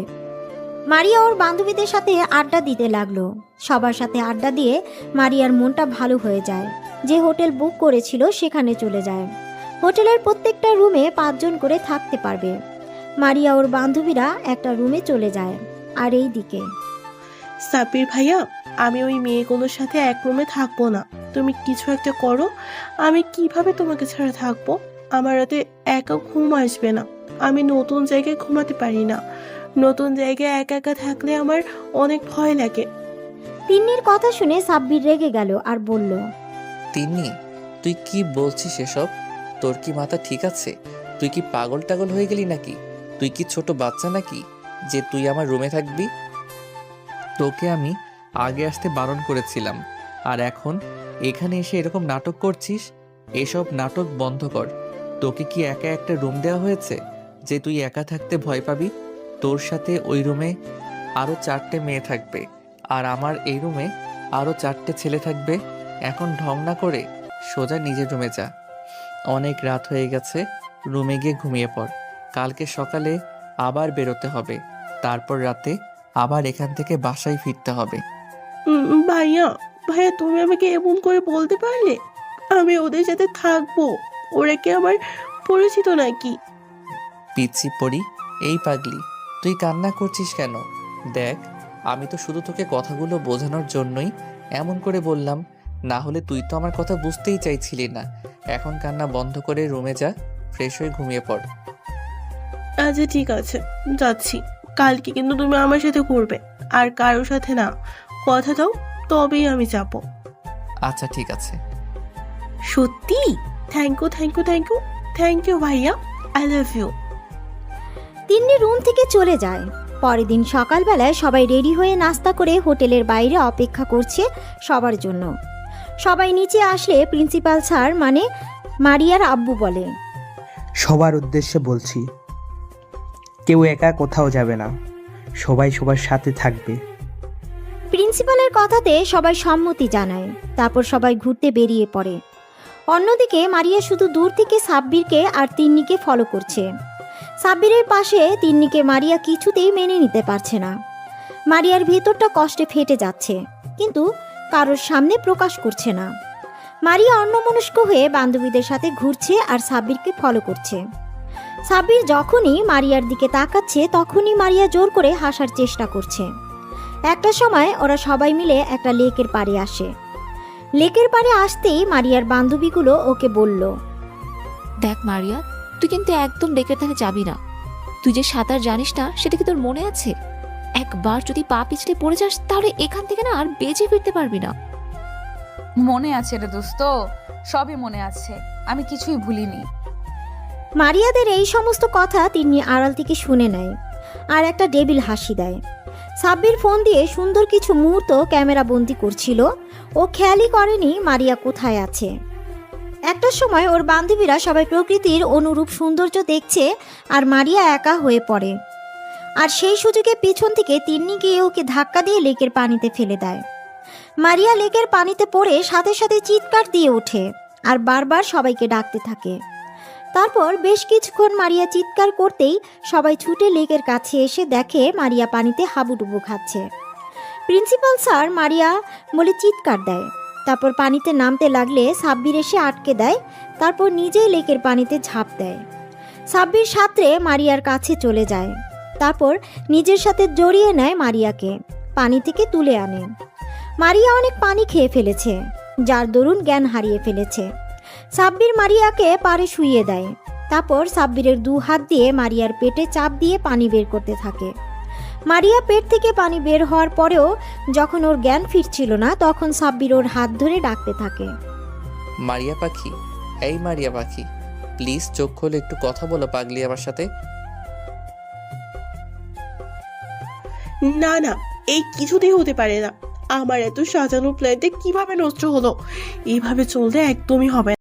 মারিয়া ওর বান্ধবীদের সাথে আড্ডা দিতে লাগলো। সবার সাথে আড্ডা দিয়ে মারিয়ার মনটা ভালো হয়ে যায়। যে হোটেল বুক করেছিল সেখানে চলে যায়। হোটেলের প্রত্যেকটা রুমে 5 জন করে থাকতে পারবে। মারিয়া ওর বান্ধবীরা একটা রুমে চলে যায়। আর এই দিকে সাব্বির ভাইয়া, আমি ওই মেয়েগুলোর সাথে এক রুমে থাকবো না। তুমি কিছু একটা করো। আমি কিভাবে তোমাকে ছাড়া থাকবো? আমার রাতে একা ঘুম আসবে না। আমি নতুন জায়গায় ঘুমাতে পারি না। নতুন জায়গায় একা একা থাকলে আমার অনেক ভয় লাগে। তিন্নির কথা শুনে সাব্বির রেগে গেল আর বলল, তিন্নি, তুই কি বলছিস এসব? তোর কি মাথা ঠিক আছে? তুই কি পাগল টাগল হয়ে গেলি নাকি? তুই কি ছোট বাচ্চা নাকি যে তুই আমার রুমে থাকবি? তোকে আমি আগে আসতে বারণ করেছিলাম, আর এখন এখানে এসে এরকম নাটক করছিস? এসব নাটক বন্ধ কর। তোকে কি একা একটা রুম দেওয়া হয়েছে যে তুই একা থাকতে ভয় পাবি? তোর সাথে ওই রুমে আরও 4টে মেয়ে থাকবে, আর আমার এই রুমে আরও 4টে ছেলে থাকবে। এখন ঢং না করে সোজা নিজের রুমে যা। অনেক রাত হয়ে গেছে, রুমে গিয়ে ঘুমিয়ে পড়। কালকে সকালে আবার বেরোতে হবে, তারপর রাতে আবার এখান থেকে বাসায় ফিরতে হবে। ভাইয়া ভাইয়া, তুমি আমাকে এমন করে বলতে পারলে? আমি ওদের সাথে থাকবো। ওরা কি আমার পরিচিত নাকি? পিচ্ছি পড়ি, এই পাগলি, তুই কান্না করছিস কেন? দেখ, আমি তো শুধু তোকে কথাগুলো বোঝানোর জন্যই এমন করে বললাম, না হলে তুই তো আমার কথা বুঝতেই চাইছিলি না। এখন কান্না বন্ধ করে রুমে যা, ফ্রেশ হয়ে ঘুমিয়ে পড়। আচ্ছা ঠিক আছে, যাচ্ছি। কালকে কিন্তু তুমি আমার সাথে ঘুরবে, আর কারোর সাথে না। কথা দাও, তবেই আমি যাব। আচ্ছা ঠিক আছে। সত্যি? Thank you thank you thank you thank you ভাইয়া, I love you. Tinni room থেকে চলে যায়। পরের দিন সকালবেলায় সবাই রেডি হয়ে নাস্তা করে হোটেলের বাইরে অপেক্ষা করছে সবার জন্য। সবাই নিচে আসলে প্রিন্সিপাল স্যার মানে মারিয়ার আব্বু বলে, সবার উদ্দেশ্যে বলছি, কেউ একা কোথাও যাবে না, সবাই সবার সাথে থাকবে। প্রিন্সিপালের কথাতে সবাই সম্মতি জানায়। তারপর সবাই ঘুরতে বেরিয়ে পড়ে। অন্যদিকে মারিয়া শুধু দূর থেকে সাব্বিরকে আর তিন্নিকে ফলো করছে। সাব্বিরের পাশে তিন্নিকে মারিয়া কিছুতেই মেনে নিতে পারছে না। মারিয়ার ভেতরটা কষ্টে ফেটে যাচ্ছে, কিন্তু কারোর সামনে প্রকাশ করছে না। মারিয়া অন্যমনস্ক হয়ে বান্ধবীদের সাথে ঘুরছে আর সাব্বিরকে ফলো করছে। সাব্বির যখনই মারিয়ার দিকে তাকাচ্ছে তখনই মারিয়া জোর করে হাসার চেষ্টা করছে। একটা সময় ওরা সবাই মিলে একটা লেকের পাড়ে আসে। লেকের পাড়ে আসতেই মারিয়ার বান্ধবীগুলো ওকে বলল, দেখ মারিয়া, তুই কিন্তু একদম লেকের ধারে যাবি না। তুই যে সাঁতার জানিস না সেটা কি তোর মনে আছে? একবার যদি পা পিছলে পড়ে যাস তাহলে এখান থেকে না আর বেঁচে ফিরতে পারবি না। মনে আছে রে দোস্ত, সবই মনে আছে, আমি কিছুই ভুলিনি। মারিয়াদের এই সমস্ত কথা তিনি আড়াল থেকে শুনে নেয় আর একটা ডেবিল হাসি দেয়। সাব্বির ফোন দিয়ে সুন্দর কিছু মুহূর্ত ক্যামেরা বন্দি করছিল। ও খেয়ালই করেনি মারিয়া কোথায় আছে। একটা সময় ওর বান্ধবীরা সবাই প্রকৃতির অনুরূপ সৌন্দর্য দেখছে আর মারিয়া একা হয়ে পড়ে। আর সেই সুযোগে পিছন থেকে তিন্নি গিয়ে ওকে ধাক্কা দিয়ে লেকের পানিতে ফেলে দেয়। মারিয়া লেকের পানিতে পড়ে সাথে সাথে চিৎকার দিয়ে ওঠে আর বারবার সবাইকে ডাকতে থাকে। তারপর বেশ কিছুক্ষণ মারিয়া চিৎকার করতেই সবাই ছুটে লেকের কাছে এসে দেখে মারিয়া পানিতে হাবুডুবু খাচ্ছে। প্রিন্সিপাল স্যার মারিয়া বলে চিৎকার দেয়। তারপর পানিতে নামতে লাগলে সাব্বির এসে আটকে দেয়। তারপর নিজেই লেকের পানিতে ঝাঁপ দেয়। সাব্বির সাঁতরে মারিয়ার কাছে চলে যায়। তারপর নিজের সাথে জড়িয়ে নেয় মারিয়াকে, পানি থেকে তুলে আনে। মারিয়া অনেক পানি খেয়ে ফেলেছে, যার দরুন জ্ঞান হারিয়ে ফেলেছে। সাব্বির মারিয়াকে পাড়ে শুইয়ে দেয়। তারপর সাব্বিরের 2 হাত দিয়ে মারিয়ার পেটে চাপ দিয়ে পানি বের করতে থাকে। মারিয়া পেট থেকে পানি বের হওয়ার পরেও যখন ওর জ্ঞান ফিরছিল না, তখন সাব্বির ওর হাত ধরে ডাকতে থাকে। মারিয়া পাখি, এই মারিয়া পাখি, প্লিজ চোখ খোলে, একটু কথা বলো পাগলি আমার সাথে। না না, এই কিছুতেই হতে পারে না। আমার এত সাজানো প্ল্যানটা কিভাবে নষ্ট হলো? এইভাবে চললে একদমই হবে না।